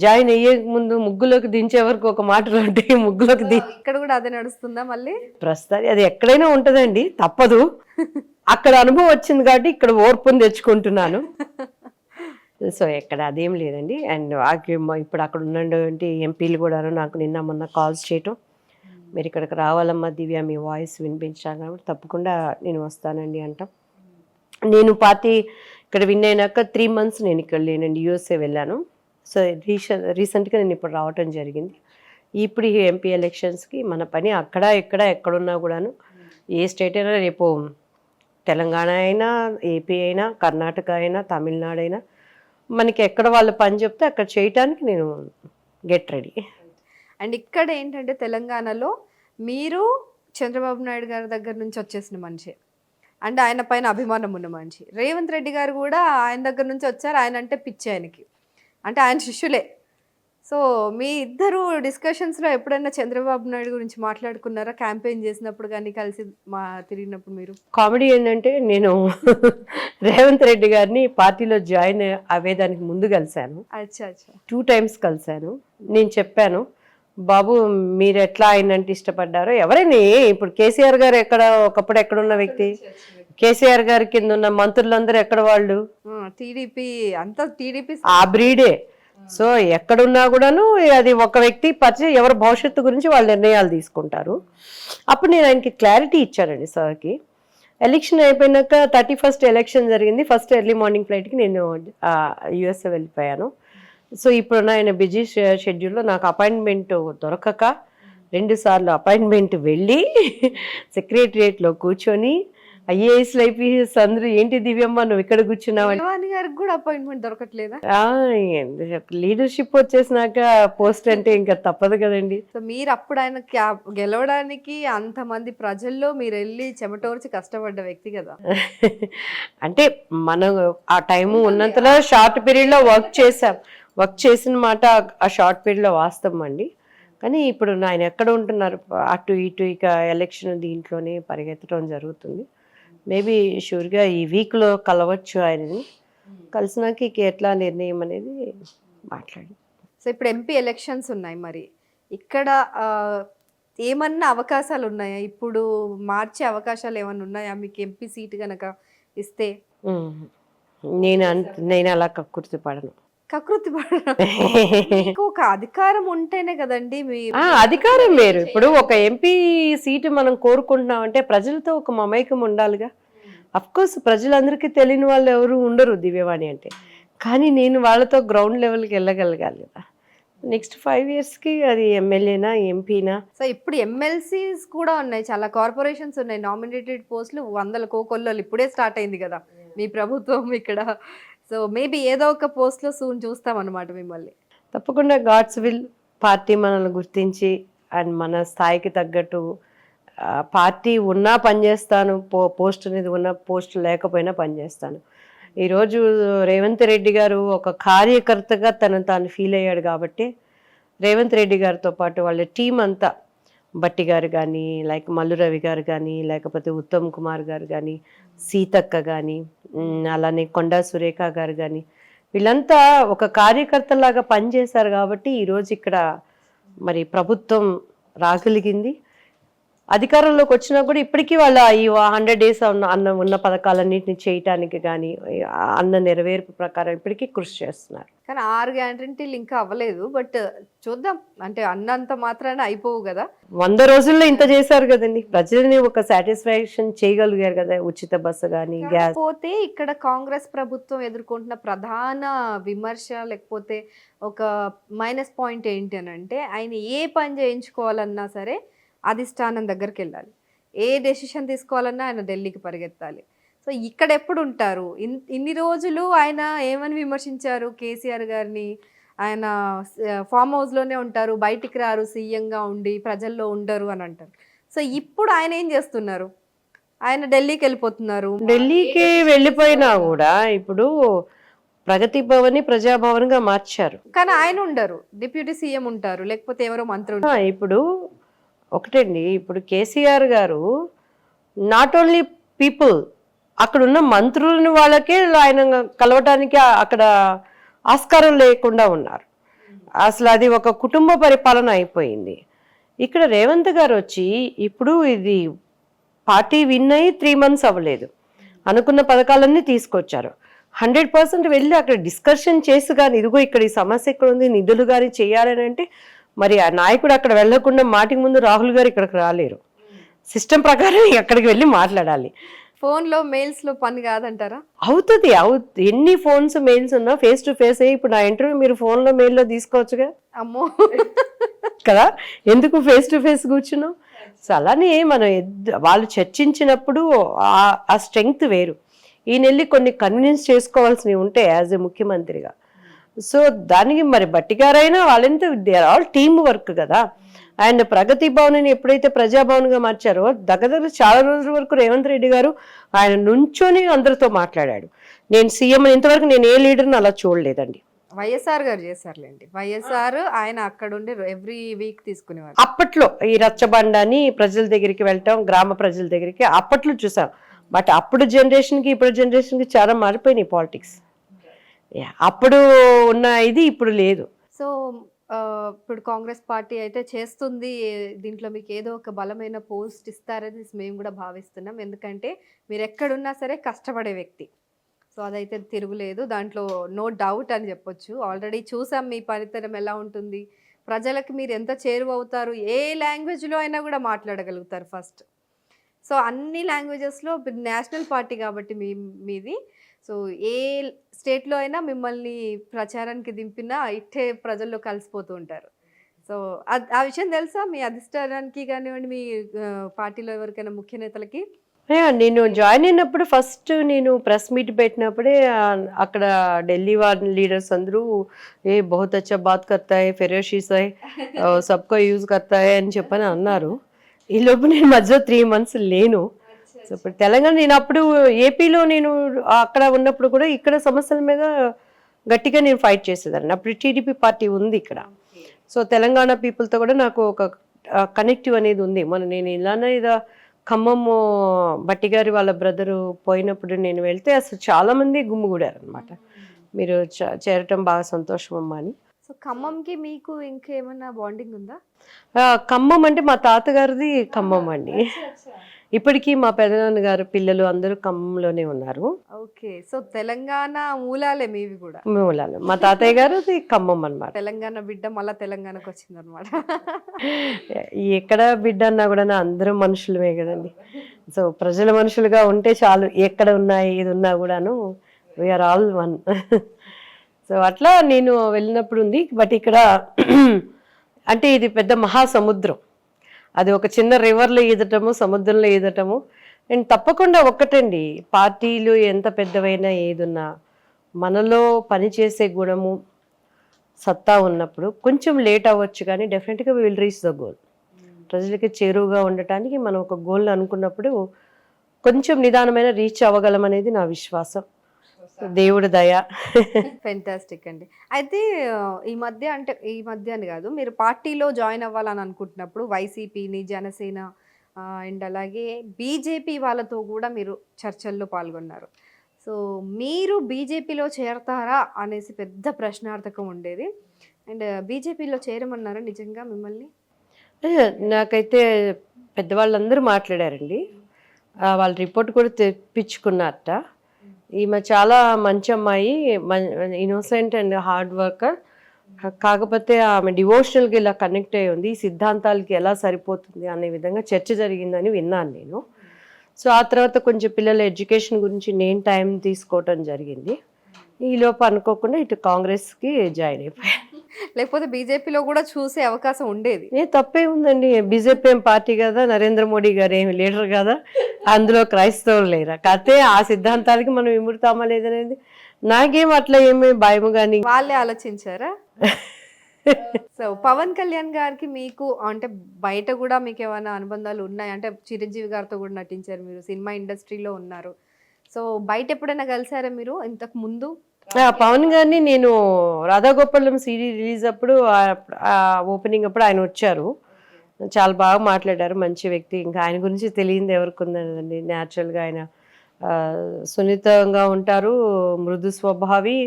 జాయిన్ అయ్యే ముందు ముగ్గులోకి దించే వరకు ఒక మాటలు ఉంటాయి, ముగ్గులోకి ఇక్కడ కూడా అదే నడుస్తుందా మళ్ళీ? ప్రస్తుతానికి అది ఎక్కడైనా ఉంటుందండి, తప్పదు. అక్కడ అనుభవం వచ్చింది కాబట్టి ఇక్కడ ఓర్పుని తెచ్చుకుంటున్నాను. సో ఎక్కడ అదేం లేదండి. అండ్ ఇప్పుడు అక్కడ ఉన్నటువంటి ఎంపీలు కూడా నాకు నిన్న మొన్న కాల్స్ చేయటం, మీరు ఇక్కడికి రావాలమ్మా దివ్య, మీ వాయిస్ వినిపించాలి కాబట్టి తప్పకుండా నేను వస్తానండి అంటాం. నేను పార్టీ ఇక్కడ విన్ అయినాక 3 months నేను ఇక్కడ లేనండి, యూఎస్ఏ వెళ్ళాను. సో రీసెంట్గా నేను ఇప్పుడు రావటం జరిగింది. ఇప్పుడు ఈ ఎంపీ ఎలక్షన్స్కి మన పని అక్కడ ఇక్కడ ఎక్కడున్నా కూడాను, ఏ స్టేట్ అయినా రేపు తెలంగాణ అయినా, ఏపీ అయినా, కర్ణాటక అయినా, తమిళనాడు అయినా, మనకి ఎక్కడ వాళ్ళు పని చెప్తే అక్కడ చేయటానికి నేను గెట్ రెడీ. అండ్ ఇక్కడ ఏంటంటే తెలంగాణలో మీరు చంద్రబాబు నాయుడు గారి దగ్గర నుంచి వచ్చేసిన మనిషి, అంటే ఆయన పైన అభిమానం ఉన్న మనిషి. రేవంత్ రెడ్డి గారు కూడా ఆయన దగ్గర నుంచి వచ్చారు, ఆయన అంటే పిచ్చి ఆయనకి, అంటే ఆయన శిష్యులే. సో మీ ఇద్దరు డిస్కషన్స్లో ఎప్పుడైనా చంద్రబాబు నాయుడు గురించి మాట్లాడుకున్నారా? క్యాంపెయిన్ చేసినప్పుడు కానీ కలిసి తిరిగినప్పుడు మీరు? కామెడీ ఏంటంటే నేను రేవంత్ రెడ్డి గారిని పార్టీలో జాయిన్ అయ్యేదానికి ముందు కలిశాను. అచ్చా అచ్చా. 2 times కలిశాను. నేను చెప్పాను, బాబు మీరు ఎట్లా ఆయనంటే ఇష్టపడ్డారో, ఎవరైనా ఇప్పుడు కేసీఆర్ గారు ఒకప్పుడు ఎక్కడున్న వ్యక్తి, కేసీఆర్ గారి కింద ఉన్న మంత్రులందరూ ఎక్కడ వాళ్ళు, టీడీపీ అంతా టీడీపీ ఆ బ్రీడే. సో ఎక్కడున్నా కూడాను అది ఒక వ్యక్తి పరిచయం, ఎవరి భవిష్యత్తు గురించి వాళ్ళు నిర్ణయాలు తీసుకుంటారు. అప్పుడు నేను ఆయనకి క్లారిటీ ఇచ్చానండి సార్కి. ఎలక్షన్ అయిపోయినాక 31st ఎలక్షన్ జరిగింది. ఫస్ట్ ఎర్లీ మార్నింగ్ ఫ్లైట్కి నేను యుఎస్ఏ వెళ్ళిపోయాను. సో ఇప్పుడు ఆయన బిజీ షెడ్యూల్లో నాకు అపాయింట్మెంట్ దొరకక 2 సార్లు అపాయింట్మెంట్ వెళ్ళి సెక్రటరియేట్లో కూర్చొని ఐఏఎస్లు ఐపీఎస్ అందరూ ఏంటి దివ్యమ్మ నువ్వు ఇక్కడ కూర్చున్నావు గారికి కూడా అపాయింట్మెంట్ దొరకట్లేదా? లీడర్షిప్ వచ్చేసినాక పోస్ట్ అంటే ఇంకా తప్పదు కదండి. సో మీరు అప్పుడు ఆయన గెలవడానికి అంతమంది ప్రజల్లో మీరు వెళ్ళి చెమటోర్చి కష్టపడ్డ వ్యక్తి కదా. అంటే మనం ఆ టైము ఉన్నంతలో షార్ట్ పీరియడ్లో వర్క్ చేసిన మాట ఆ షార్ట్ పీరియడ్లో వాస్తవం అండి. కానీ ఇప్పుడు ఆయన ఎక్కడ ఉంటున్నారు, అటు ఇటు ఇక ఎలక్షన్ దీంట్లోనే పరిగెత్తడం జరుగుతుంది. మేబీ షూర్గా ఈ వీక్లో కలవచ్చు ఆయనని. కలిసినాక ఇక ఎట్లా నిర్ణయం అనేది మాట్లాడి. సో ఇప్పుడు ఎంపీ ఎలక్షన్స్ ఉన్నాయి, మరి ఇక్కడ ఏమన్నా అవకాశాలు ఉన్నాయా? ఇప్పుడు మార్చే అవకాశాలు ఏమన్నా ఉన్నాయా మీకు ఎంపీ సీట్ కనుక ఇస్తే? నేను అలా కక్కుర్తి పడను. కకృతి ఒక అధికారం ఉంటేనే కదండి మీ అధికారం వేరు. ఇప్పుడు ఒక ఎంపీ సీటు మనం కోరుకుంటున్నాం అంటే ప్రజలతో ఒక మమైకం ఉండాలిగా. అఫ్ కోర్స్ ప్రజలందరికీ తెలియని వాళ్ళు ఎవరు ఉండరు దివ్యవాణి అంటే, కానీ నేను వాళ్ళతో గ్రౌండ్ లెవెల్కి వెళ్ళగలగాలి కదా. నెక్స్ట్ 5 yearsకి అది ఎమ్మెల్యేనా ఎంపీనా. సో ఇప్పుడు ఎమ్మెల్సీస్ కూడా ఉన్నాయి, చాలా కార్పొరేషన్స్ ఉన్నాయి, నామినేటెడ్ పోస్టులు 100 కోకొల్లలు ఇప్పుడే స్టార్ట్ అయింది కదా మీ ప్రభుత్వం ఇక్కడ. సో మేబీ ఏదో ఒక పోస్ట్లో సూన్ చూస్తాం అన్నమాట మిమ్మల్ని. తప్పకుండా గాడ్స్ విల్. పార్టీ మనల్ని గుర్తించి అండ్ మన స్థాయికి తగ్గట్టు పార్టీ ఉన్నా పనిచేస్తాను, పోస్ట్ అనేది ఉన్న పోస్ట్ లేకపోయినా పనిచేస్తాను. ఈరోజు రేవంత్ రెడ్డి గారు ఒక కార్యకర్తగా తాను ఫీల్ అయ్యాడు కాబట్టి రేవంత్ రెడ్డి గారితో పాటు వాళ్ళ టీం అంతా, బట్టి గారు కానీ, లైక్ మల్లు రవి గారు కానీ, లేకపోతే ఉత్తమ్ కుమార్ గారు కానీ, సీతక్క కానీ, అలానే కొండా సురేఖ గారు కానీ, వీళ్ళంతా ఒక కార్యకర్తలాగా పనిచేశారు కాబట్టి ఈరోజు ఇక్కడ మరి ప్రభుత్వం రాగలిగింది. అధికారంలోకి వచ్చినా కూడా ఇప్పటికీ వాళ్ళ ఈ 100 days ఉన్న పథకాలన్నింటినీ చేయటానికి కానీ అన్న నెరవేర్పు ప్రకారం ఇప్పటికీ కృషి చేస్తున్నారు. కానీ 6 గ్యారంటీలు ఇంకా అవ్వలేదు, బట్ చూద్దాం. అంటే అన్నంత మాత్రాన అయిపోవు కదా. 100 రోజుల్లో ఇంత చేశారు కదండి, ప్రజల్ని ఒక సాటిస్ఫాక్షన్ చేయగలిగారు కదా. ఉచిత బస్సు కానీ, గ్యాస్. పోతే ఇక్కడ కాంగ్రెస్ ప్రభుత్వం ఎదుర్కొంటున్న ప్రధాన విమర్శ లేకపోతే ఒక మైనస్ పాయింట్ ఏంటి అని అంటే, ఆయన ఏ పని చేయించుకోవాలన్నా సరే అధిష్టానం దగ్గరికి వెళ్ళాలి, ఏ డెసిషన్ తీసుకోవాలన్నా ఆయన ఢిల్లీకి పరిగెత్తాలి. సో ఇక్కడ ఎప్పుడు ఉంటారు? ఇన్ని రోజులు ఆయన ఏమని విమర్శించారు కేసీఆర్ గారిని? ఆయన ఫామ్ హౌస్లోనే ఉంటారు, బయటికి రారు, సీఎంగా ఉండి ప్రజల్లో ఉండరు అని అంటారు. సో ఇప్పుడు ఆయన ఏం చేస్తున్నారు? ఆయన ఢిల్లీకి వెళ్ళిపోతున్నారు. ఢిల్లీకి వెళ్ళిపోయినా కూడా ఇప్పుడు ప్రగతి భవన్ ప్రజాభవన్గా మార్చారు, కానీ ఆయన ఉండరు, డిప్యూటీ సీఎం ఉంటారు, లేకపోతే ఎవరో మంత్రులు. ఇప్పుడు ఒకటండి, ఇప్పుడు కేసీఆర్ గారు నాట్ ఓన్లీ పీపుల్, అక్కడ ఉన్న మంత్రులని వాళ్ళకే ఆయన కలవటానికి అక్కడ ఆస్కారం లేకుండా ఉన్నారు. అసలు అది ఒక కుటుంబ పరిపాలన అయిపోయింది. ఇక్కడ రేవంత్ గారు వచ్చి ఇప్పుడు ఇది పార్టీ విన్ అయ్యి 3 months అవ్వలేదు, అనుకున్న పథకాలన్నీ తీసుకొచ్చారు. 100% వెళ్ళి అక్కడ డిస్కషన్ చేసి కానీ ఇదిగో ఇక్కడ ఈ సమస్య ఇక్కడ ఉంది, నిధులు కానీ చేయాలని అంటే మరి ఆ నాయకుడు అక్కడ వెళ్లకుండా మాటికి ముందు రాహుల్ గారు ఇక్కడికి రాలేరు. సిస్టమ్ ప్రకారం అక్కడికి వెళ్ళి మాట్లాడాలి. ఫోన్లో మెయిల్స్లో పని కాదంటారా? అవుతుంది. ఎన్ని ఫోన్స్ మెయిల్స్ ఉన్నా ఫేస్ టు ఫేస్ ఇప్పుడు నా ఇంటర్వ్యూ మీరు ఫోన్లో మెయిల్లో తీసుకోవచ్చుగా. అమ్మో కదా, ఎందుకు ఫేస్ టు ఫేస్ కూర్చున్నావు? సో అలానే మనం వాళ్ళు చర్చించినప్పుడు ఆ స్ట్రెంగ్త్ వేరు. ఈయనెళ్ళి కొన్ని కన్విన్స్ చేసుకోవాల్సినవి ఉంటాయి యాజ్ ఎ ముఖ్యమంత్రిగా. సో దానికి మరి బట్టి గారైనా వాళ్ళంతా they are all team work కదా. ఆయన ప్రగతి భవన్ ఎప్పుడైతే ప్రజాభవన్గా మార్చారో దగ్గర చాలా రోజుల వరకు రేవంత్ రెడ్డి గారు ఆయన నుంచొని అందరితో మాట్లాడాడు. నేను సీఎం ఇంతవరకు నేను ఏ లీడర్ని అలా చూడలేదండి. వైఎస్ఆర్ గారు చేశారులేండి. వైఎస్ఆర్ ఆయన అక్కడ ఉండి ఎవ్రీ వీక్ తీసుకునేవారు. అప్పట్లో ఈ రచ్చబండని ప్రజల దగ్గరికి వెళ్ళటం, గ్రామ ప్రజల దగ్గరికి అప్పట్లో చూసాం. బట్ అప్పుడు జనరేషన్కి ఇప్పుడు జనరేషన్కి చాలా మారిపోయినాయి పాలిటిక్స్. అప్పుడు ఉన్న ఇది ఇప్పుడు లేదు. సో ఇప్పుడు కాంగ్రెస్ పార్టీ అయితే చేస్తుంది. దీంట్లో మీకు ఏదో ఒక బలమైన పోస్ట్ ఇస్తారని మేము కూడా భావిస్తున్నాం. ఎందుకంటే మీరు ఎక్కడున్నా సరే కష్టపడే వ్యక్తి. సో అదైతే తిరుగులేదు, దాంట్లో నో డౌట్ అని చెప్పొచ్చు. ఆల్రెడీ చూసాం మీ పనితనం ఎలా ఉంటుంది, ప్రజలకు మీరు ఎంత చేరువవుతారు, ఏ లాంగ్వేజ్లో అయినా కూడా మాట్లాడగలుగుతారు ఫస్ట్. సో అన్ని లాంగ్వేజెస్లో నేషనల్ పార్టీ కాబట్టి మీది. సో ఏ స్టేట్లో అయినా మిమ్మల్ని ప్రచారానికి దింపినా ఇట్టే ప్రజల్లో కలిసిపోతూ ఉంటారు. సో ఆ విషయం తెలుసా మీ అధిష్టానానికి కానివ్వండి, మీ పార్టీలో ఎవరికైనా ముఖ్య నేతలకి? నేను జాయిన్ అయినప్పుడు ఫస్ట్ నేను ప్రెస్ మీట్ పెట్టినప్పుడే అక్కడ ఢిల్లీ వాళ్ళ లీడర్స్ అందరూ బహుత్ అచ్చా బాత్ కర్తా హై, ఫెరోషీస్ హై, సబ్కో యూజ్ కర్తా హై అని చెప్పని అన్నారు. ఈ లోపు నేను మధ్యలో 3 months లేను. సో ఇప్పుడు తెలంగాణ నేను అప్పుడు ఏపీలో నేను అక్కడ ఉన్నప్పుడు కూడా ఇక్కడ సమస్యల మీద గట్టిగా నేను ఫైట్ చేసేదాన్ని. అప్పుడు టీడీపీ పార్టీ ఉంది ఇక్కడ. సో తెలంగాణ పీపుల్తో కూడా నాకు ఒక కనెక్టివ్ అనేది ఉంది. నేను ఇలానే ఖమ్మం బట్టి గారి వాళ్ళ బ్రదరు పోయినప్పుడు నేను వెళ్తే అసలు చాలామంది గుమ్మిగూడారు అనమాట. మీరు చేరటం బాగా సంతోషం అమ్మా అని. సో ఖమ్మంకి మీకు ఇంకేమైనా బాండింగ్ ఉందా? ఖమ్మం అంటే మా తాతగారిది ఖమ్మం అండి. ఇప్పటికీ మా పెదనాన్న గారు పిల్లలు అందరూ ఖమ్మంలోనే ఉన్నారు. ఓకే. సో తెలంగాణ మూలాలే మీవి కూడా? మూలాలు. మా తాతయ్య గారు ఖమ్మం అనమాట. తెలంగాణ బిడ్డ మళ్ళీ తెలంగాణకు వచ్చింది అనమాట. ఎక్కడ బిడ్డ అన్నా కూడా అందరూ మనుషులమే కదండి. సో ప్రజల మనుషులుగా ఉంటే చాలు, ఎక్కడ ఉన్నా ఏది ఉన్నా కూడాను వీఆర్ ఆల్ వన్. సో అట్లా నేను వెళ్ళినప్పుడు ఉంది. బట్ ఇక్కడ అంటే ఇది పెద్ద మహాసముద్రం. అది ఒక చిన్న రివర్లో ఈదటము, సముద్రంలో ఈదటము. అండ్ తప్పకుండా ఒక్కటండి, పార్టీలు ఎంత పెద్దవైనా ఏదున్నా మనలో పనిచేసే గుణము సత్తా ఉన్నప్పుడు కొంచెం లేట్ అవ్వచ్చు, కానీ డెఫినెట్గా విల్ రీచ్ ద గోల్. ప్రజలకి చేరువుగా ఉండటానికి మనం ఒక గోల్ అనుకున్నప్పుడు కొంచెం నిదానమైన రీచ్ అవ్వగలం అనేది నా విశ్వాసం. దేవుడి దయ. ఫెంటాస్టిక్ అండి. అయితే ఈ మధ్య అని కాదు, మీరు పార్టీలో జాయిన్ అవ్వాలని అనుకుంటున్నప్పుడు వైసీపీని, జనసేన అండ్ అలాగే బీజేపీ వాళ్ళతో కూడా మీరు చర్చల్లో పాల్గొన్నారు. సో మీరు బీజేపీలో చేరతారా అనేసి పెద్ద ప్రశ్నార్థకం ఉండేది. అండ్ బీజేపీలో చేరమన్నారా నిజంగా మిమ్మల్ని? నాకైతే పెద్దవాళ్ళందరూ మాట్లాడారండి. వాళ్ళ రిపోర్ట్ కూడా తెప్పించుకున్నారట. ఈమె చాలా మంచి అమ్మాయి, ఇన్నోసెంట్ అండ్ హార్డ్ వర్కర్. కాకపోతే ఆమె డివోషనల్గా ఇలా కనెక్ట్ అయ్యి ఉంది, సిద్ధాంతాలకి ఎలా సరిపోతుంది అనే విధంగా చర్చ జరిగిందని విన్నాను నేను. సో ఆ తర్వాత కొంచెం పిల్లల ఎడ్యుకేషన్ గురించి నేను టైం తీసుకోవటం జరిగింది. ఈలోపు అనుకోకుండా ఇటు కాంగ్రెస్కి జాయిన్ అయిపోయాను. లేకపోతే బీజేపీలో కూడా చూసే అవకాశం ఉండేది. తప్పే ఉందండి, బీజేపీ ఏం పార్టీ కదా, నరేంద్ర మోడీ గారు ఏమి లీడర్ కదా, అందులో క్రైస్తవులు లేరా. కాకపోతే ఆ సిద్ధాంతాలకి మనం ఇముడుతామా లేదనేది నాకేం అట్లా ఏమి భయము. కానీ వాళ్ళే ఆలోచించారా? సో పవన్ కళ్యాణ్ గారికి మీకు అంటే బయట కూడా మీకు ఏమైనా అనుబంధాలు ఉన్నాయి? అంటే చిరంజీవి గారితో కూడా నటించారు, మీరు సినిమా ఇండస్ట్రీలో ఉన్నారు. సో బయట ఎప్పుడైనా కలిసారా మీరు ఇంతకు ముందు? పవన్ గారిని నేను రాధాగోపాలం సిరీస్ రిలీజ్ అప్పుడు ఓపెనింగ్ అప్పుడు ఆయన వచ్చారు, చాలా బాగా మాట్లాడారు, మంచి వ్యక్తి. ఇంకా ఆయన గురించి తెలియంది ఎవరికి ఉందండి. న్యాచురల్గా ఆయన సున్నితంగా ఉంటారు, మృదు స్వభావి,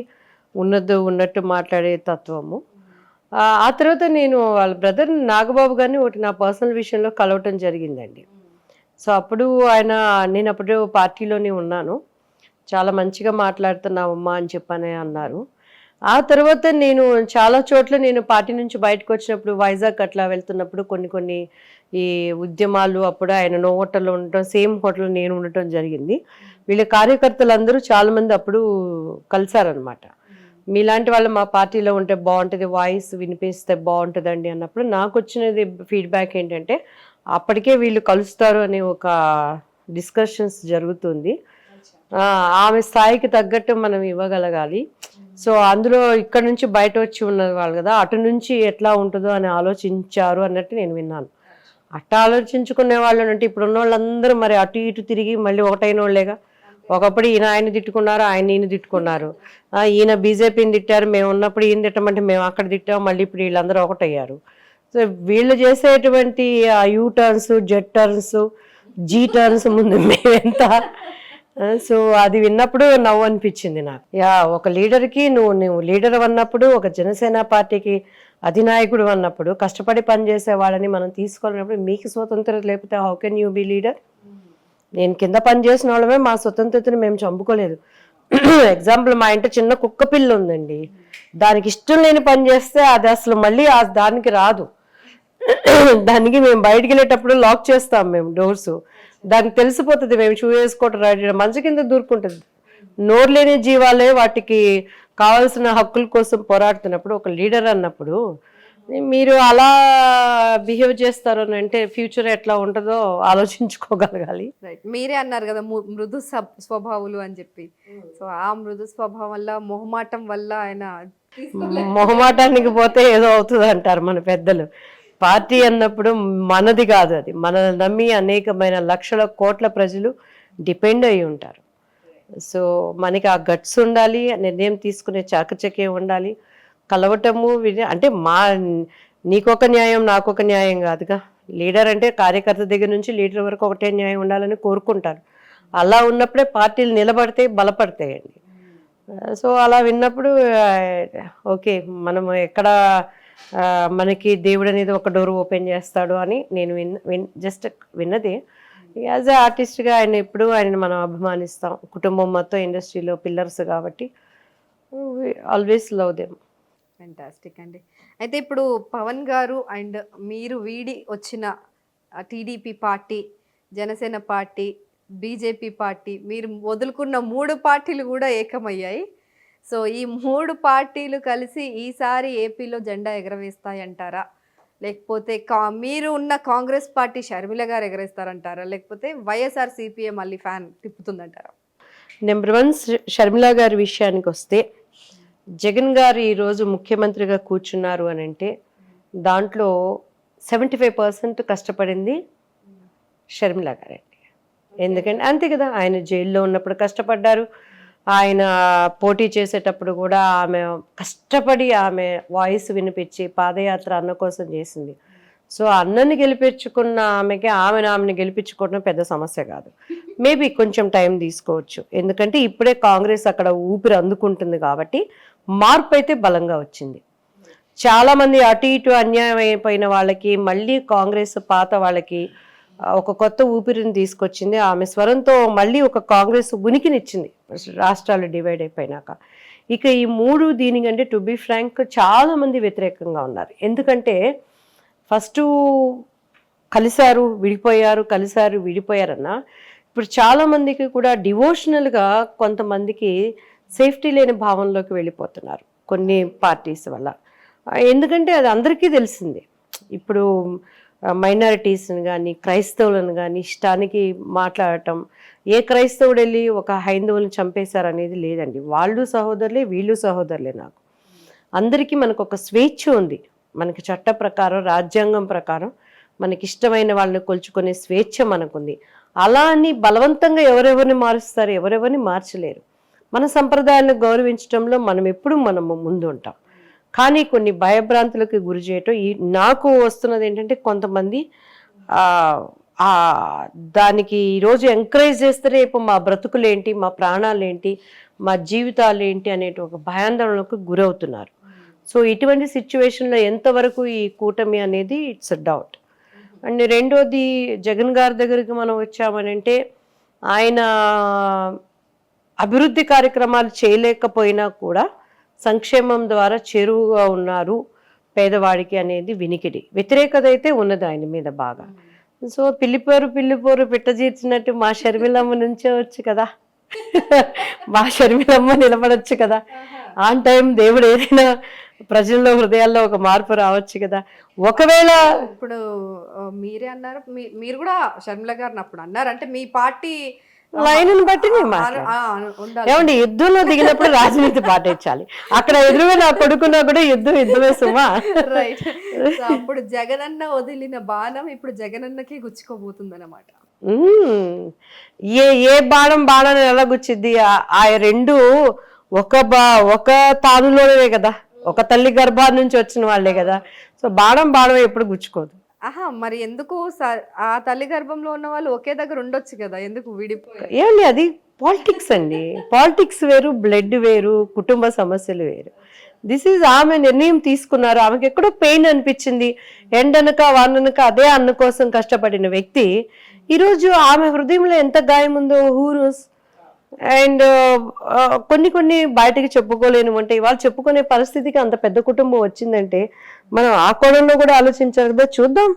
ఉన్నట్టు మాట్లాడే తత్వము. ఆ తర్వాత నేను వాళ్ళ బ్రదర్ నాగబాబు గారిని ఒకటి నా పర్సనల్ విషయంలో కలవటం జరిగిందండి. సో అప్పుడు నేను అప్పుడు పార్టీలోనే ఉన్నాను, చాలా మంచిగా మాట్లాడుతున్నావమ్మా అని చెప్పని అన్నారు. ఆ తర్వాత నేను చాలా చోట్ల నేను పార్టీ నుంచి బయటకు వచ్చినప్పుడు వైజాగ్ అట్లా వెళ్తున్నప్పుడు కొన్ని ఈ ఉద్యమాలు అప్పుడు ఆయన నో హోటల్లో ఉండటం, సేమ్ హోటల్లో నేను ఉండటం జరిగింది. వీళ్ళ కార్యకర్తలందరూ చాలామంది అప్పుడు కలిసారనమాట. మీలాంటి వాళ్ళు మా పార్టీలో ఉంటే బాగుంటుంది, వాయిస్ వినిపిస్తే బాగుంటుందండి అన్నప్పుడు నాకు వచ్చినది ఫీడ్బ్యాక్ ఏంటంటే అప్పటికే వీళ్ళు కలుస్తారు అనే ఒక డిస్కషన్స్ జరుగుతుంది. ఆమె స్థాయికి తగ్గట్టు మనం ఇవ్వగలగాలి. సో అందులో ఇక్కడ నుంచి బయట వచ్చి ఉన్నది వాళ్ళు కదా, అటు నుంచి ఎట్లా ఉంటుందో అని ఆలోచించారు అన్నట్టు నేను విన్నాను. అట్లా ఆలోచించుకునే వాళ్ళు అంటే ఇప్పుడు ఉన్న వాళ్ళందరూ మరి అటు ఇటు తిరిగి మళ్ళీ ఒకటైన వాళ్ళేగా. ఒకప్పుడు ఈయన ఆయన తిట్టుకున్నారు, ఆయన ఈయన తిట్టుకున్నారు. ఈయన బీజేపీని తిట్టారు, మేము ఉన్నప్పుడు ఈయన తిట్టమంటే మేము అక్కడ తిట్టాము, మళ్ళీ ఇప్పుడు వీళ్ళందరూ ఒకటయ్యారు. సో వీళ్ళు చేసేటువంటి ఆ U turns, Z turns, G turns ముందు మేమెంత. సో అది విన్నప్పుడు నవ్వు అనిపించింది నాకు. ఒక లీడర్కి నువ్వు లీడర్ అన్నప్పుడు, ఒక జనసేన పార్టీకి అధినాయకుడు అన్నప్పుడు, కష్టపడి పనిచేసే వాళ్ళని మనం తీసుకోవాలన్నప్పుడు మీకు స్వతంత్రత లేకపోతే how can you be leader? నేను కింద పని చేసిన వాళ్ళమే మా స్వతంత్రతను మేము చంపుకోలేదు. ఎగ్జాంపుల్, మా ఇంట చిన్న కుక్క పిల్ల ఉందండి, దానికి ఇష్టం లేని పని చేస్తే అది అసలు మళ్ళీ దానికి రాదు. దానికి మేము బయటికి వెళ్ళేటప్పుడు లాక్ చేస్తాం మేము డోర్స్. దానికి తెలిసిపోతుంది మేము షూ వేసుకోవటం రాయడం, మంచి కింద దూరుకుంటుంది. నోరు లేని జీవాలే వాటికి కావాల్సిన హక్కుల కోసం పోరాడుతున్నప్పుడు, ఒక లీడర్ అన్నప్పుడు మీరు అలా బిహేవ్ చేస్తారు అని అంటే ఫ్యూచర్ ఎట్లా ఉంటుందో ఆలోచించుకోగలగాలి. రైట్, మీరే అన్నారు కదా మృదు స్వభావులు అని చెప్పి. సో ఆ మృదు స్వభావం వల్ల, మొహమాటం వల్ల ఆయన మొహమాటానికి పోతే ఏదో అవుతుంది అంటారు మన పెద్దలు. పార్టీ అన్నప్పుడు మనది కాదు, అది మనల్ని నమ్మి అనేకమైన లక్షల కోట్ల ప్రజలు డిపెండ్ అయి ఉంటారు. సో మనకి ఆ గట్స్ ఉండాలి, నిర్ణయం తీసుకునే చాకచక్యం ఉండాలి. కలవటము అంటే నీకొక న్యాయం నాకొక న్యాయం కాదుగా. లీడర్ అంటే కార్యకర్త దగ్గర నుంచి లీడర్ వరకు ఒకటే న్యాయం ఉండాలని కోరుకుంటారు. అలా ఉన్నప్పుడే పార్టీలు నిలబడతాయి, బలపడతాయండి. సో అలా విన్నప్పుడు ఓకే, మనం ఎక్కడ మనకి దేవుడు అనేది ఒక డోర్ ఓపెన్ చేస్తాడు అని నేను జస్ట్ విన్నది. యాజ్ ఏ ఆర్టిస్ట్గా ఆయన మనం అభిమానిస్తాం. కుటుంబం మొత్తం ఇండస్ట్రీలో పిల్లర్స్ కాబట్టి ఆల్వేస్ లవ్ దెమ్. ఫెంటాస్టిక్ అండి. అయితే ఇప్పుడు పవన్ గారు అండ్ మీరు వీడి వచ్చిన TDP party, Janasena party, BJP party, మీరు వదులుకున్న 3 పార్టీలు కూడా ఏకమయ్యాయి. సో ఈ 3 పార్టీలు కలిసి ఈసారి ఏపీలో జెండా ఎగరవేస్తాయంటారా? లేకపోతే మీరు ఉన్న కాంగ్రెస్ పార్టీ షర్మిల గారు ఎగరేస్తారంటారా? లేకపోతే వైఎస్ఆర్ సిపిఐ మళ్ళీ ఫ్యాన్ తిప్పుతుందంటారా? నెంబర్ 1 షర్మిల గారి విషయానికి వస్తే, జగన్ గారు ఈరోజు ముఖ్యమంత్రిగా కూర్చున్నారు అని అంటే దాంట్లో 75% కష్టపడింది షర్మిల గారండి. ఎందుకంటే అంతే కదా, ఆయన జైల్లో ఉన్నప్పుడు కష్టపడ్డారు, ఆయన పోటీ చేసేటప్పుడు కూడా ఆమె కష్టపడి ఆమె వాయిస్ వినిపించి పాదయాత్ర అన్న కోసం చేసింది. సో అన్నని గెలిపించుకున్న ఆమెని గెలిపించుకోవడం పెద్ద సమస్య కాదు. మేబీ కొంచెం టైం తీసుకోవచ్చు, ఎందుకంటే ఇప్పుడే కాంగ్రెస్ అక్కడ ఊపిరి అందుకుంటుంది కాబట్టి మార్పు అయితే బలంగా వచ్చింది. చాలామంది అటు ఇటు అన్యాయం అయిపోయిన వాళ్ళకి మళ్ళీ కాంగ్రెస్ పాత వాళ్ళకి ఒక కొత్త ఊపిరిని తీసుకొచ్చింది. ఆమె స్వరంతో మళ్ళీ ఒక కాంగ్రెస్ ఉనికినిచ్చింది రాష్ట్రాలు డివైడ్ అయిపోయినాక. ఇక ఈ 3 దీనికంటే టు బి ఫ్రాంక్ చాలామంది వ్యతిరేకంగా ఉన్నారు. ఎందుకంటే ఫస్ట్ కలిశారు విడిపోయారు, కలిశారు విడిపోయారన్న ఇప్పుడు చాలామందికి కూడా డివోషనల్గా కొంతమందికి సేఫ్టీ లేని భావంలోకి వెళ్ళిపోతున్నారు కొన్ని పార్టీస్ వల్ల. ఎందుకంటే అది అందరికీ తెలిసింది. ఇప్పుడు మైనారిటీస్ని కానీ క్రైస్తవులను కానీ ఇష్టానికి మాట్లాడటం, ఏ క్రైస్తవుడు వెళ్ళి ఒక హైందవులను చంపేశారు అనేది లేదండి. వాళ్ళు సహోదరులే, వీళ్ళు సహోదరులే. నాకు అందరికీ మనకు ఒక స్వేచ్ఛ ఉంది, మనకి చట్ట ప్రకారం రాజ్యాంగం ప్రకారం మనకి ఇష్టమైన వాళ్ళని కొలుచుకునే స్వేచ్ఛ మనకుంది. అలా అని బలవంతంగా ఎవరెవరిని మారుస్తారు, ఎవరెవరిని మార్చలేరు. మన సంప్రదాయాలను గౌరవించడంలో మనము ముందు ఉంటాం. కానీ కొన్ని భయభ్రాంతులకు గురి చేయటం నాకు వస్తున్నది ఏంటంటే, కొంతమంది దానికి ఈరోజు ఎంకరేజ్ చేస్తే రేపు మా బ్రతుకులేంటి, మా ప్రాణాలేంటి, మా జీవితాలు ఏంటి అనే ఒక భయాందోళనకు గురవుతున్నారు. సో ఇటువంటి సిచ్యువేషన్లో ఎంతవరకు ఈ కూటమి అనేది ఇట్స్ అ డౌట్. అండ్ రెండోది, జగన్ గారి దగ్గరికి మనం వచ్చామనంటే ఆయన అభివృద్ధి కార్యక్రమాలు చేయలేకపోయినా కూడా సంక్షేమం ద్వారా చేరువుగా ఉన్నారు పేదవాడికి అనేది వినికిడి. వ్యతిరేకత అయితే ఉన్నది ఆయన మీద బాగా. సో పిల్లిపోరు పిట్టజీర్చినట్టు మా షర్మిలమ్మ నుంచే వచ్చు కదా, మా షర్మిలమ్మ నిలబడొచ్చు కదా. ఆన్ టైం దేవుడు ఏదైనా ప్రజల్లో హృదయాల్లో ఒక మార్పు రావచ్చు కదా. ఒకవేళ ఇప్పుడు మీరే అన్నారు, మీరు కూడా షర్మిల గారిని అప్పుడు అన్నారు, అంటే మీ పార్టీ లైన్ బట్టి నేను మాట్లాడాను. ఉండాలి. ఏమండి, యుద్ధంలో దిగినప్పుడు రాజనీతి పాటించాలి. అక్కడ ఎదురుగా నా కొడుకున్నా కూడా యుద్ధమే సుమా. రైట్. అప్పుడు జగనన్న వదిలిన బాణం ఇప్పుడు జగనన్నకి గుచ్చుకోబోతుంది అనమాట. ఏ బాణాన్ని ఎలా గుచ్చిద్ది? ఆ రెండు ఒక తానులోనే కదా, ఒక తల్లి గర్భాన్ని నుంచి వచ్చిన వాళ్ళే కదా. సో బాణం ఎప్పుడు గుచ్చుకోదు. ఆహా, మరి ఎందుకు ఆ తల్లి గర్భంలో ఉన్న వాళ్ళు ఒకే దగ్గర ఉండొచ్చు కదా, ఎందుకు విడిపోయి? ఏమండి, అది పాలిటిక్స్ అండి. పాలిటిక్స్ వేరు, బ్లడ్ వేరు, కుటుంబ సమస్యలు వేరు. దిస్ ఈజ్ ఆమె నిర్ణయం తీసుకున్నారు. ఆమెకి ఎక్కడో పెయిన్ అనిపించింది. ఎండనక వాననక అదే అన్న కోసం కష్టపడిన వ్యక్తి ఈరోజు ఆమె హృదయంలో ఎంత గాయం ఉందో హూరోస్. అండ్ కొన్ని బయటకి చెప్పుకోలేను అంటే ఇవాళ చెప్పుకునే పరిస్థితికి అంత పెద్ద కుటుంబం వచ్చిందంటే మనం ఆ కోణంలో కూడా ఆలోచించాలి కదా. చూద్దాం,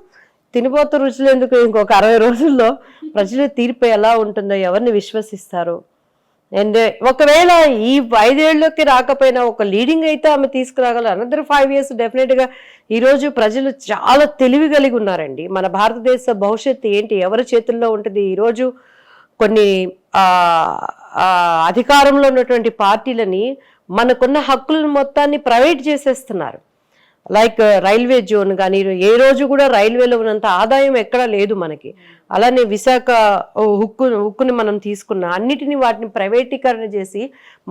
తినిపోత రుచులు ఎందుకు, ఇంకొక 60 రోజుల్లో ప్రజల తీర్పు ఎలా ఉంటుందో, ఎవరిని విశ్వసిస్తారు. అండ్ ఒకవేళ ఈ 5 ఏళ్ళకి రాకపోయినా ఒక లీడింగ్ అయితే ఆమె తీసుకురాగల. అనదర్ 5 years డెఫినెట్గా. ఈరోజు ప్రజలు చాలా తెలివి కలిగి ఉన్నారండి. మన భారతదేశ భవిష్యత్తు ఏంటి, ఎవరి చేతుల్లో ఉంటుంది? ఈరోజు కొన్ని అధికారంలో ఉన్నటువంటి పార్టీలని మనకున్న హక్కులను మొత్తాన్ని ప్రైవేట్ చేసేస్తున్నారు. లైక్ రైల్వే జోన్ కానీ, ఏ రోజు కూడా రైల్వేలో ఉన్నంత ఆదాయం ఎక్కడా లేదు మనకి. అలానే విశాఖ ఉక్కుని మనం తీసుకున్న అన్నిటినీ వాటిని ప్రైవేటీకరణ చేసి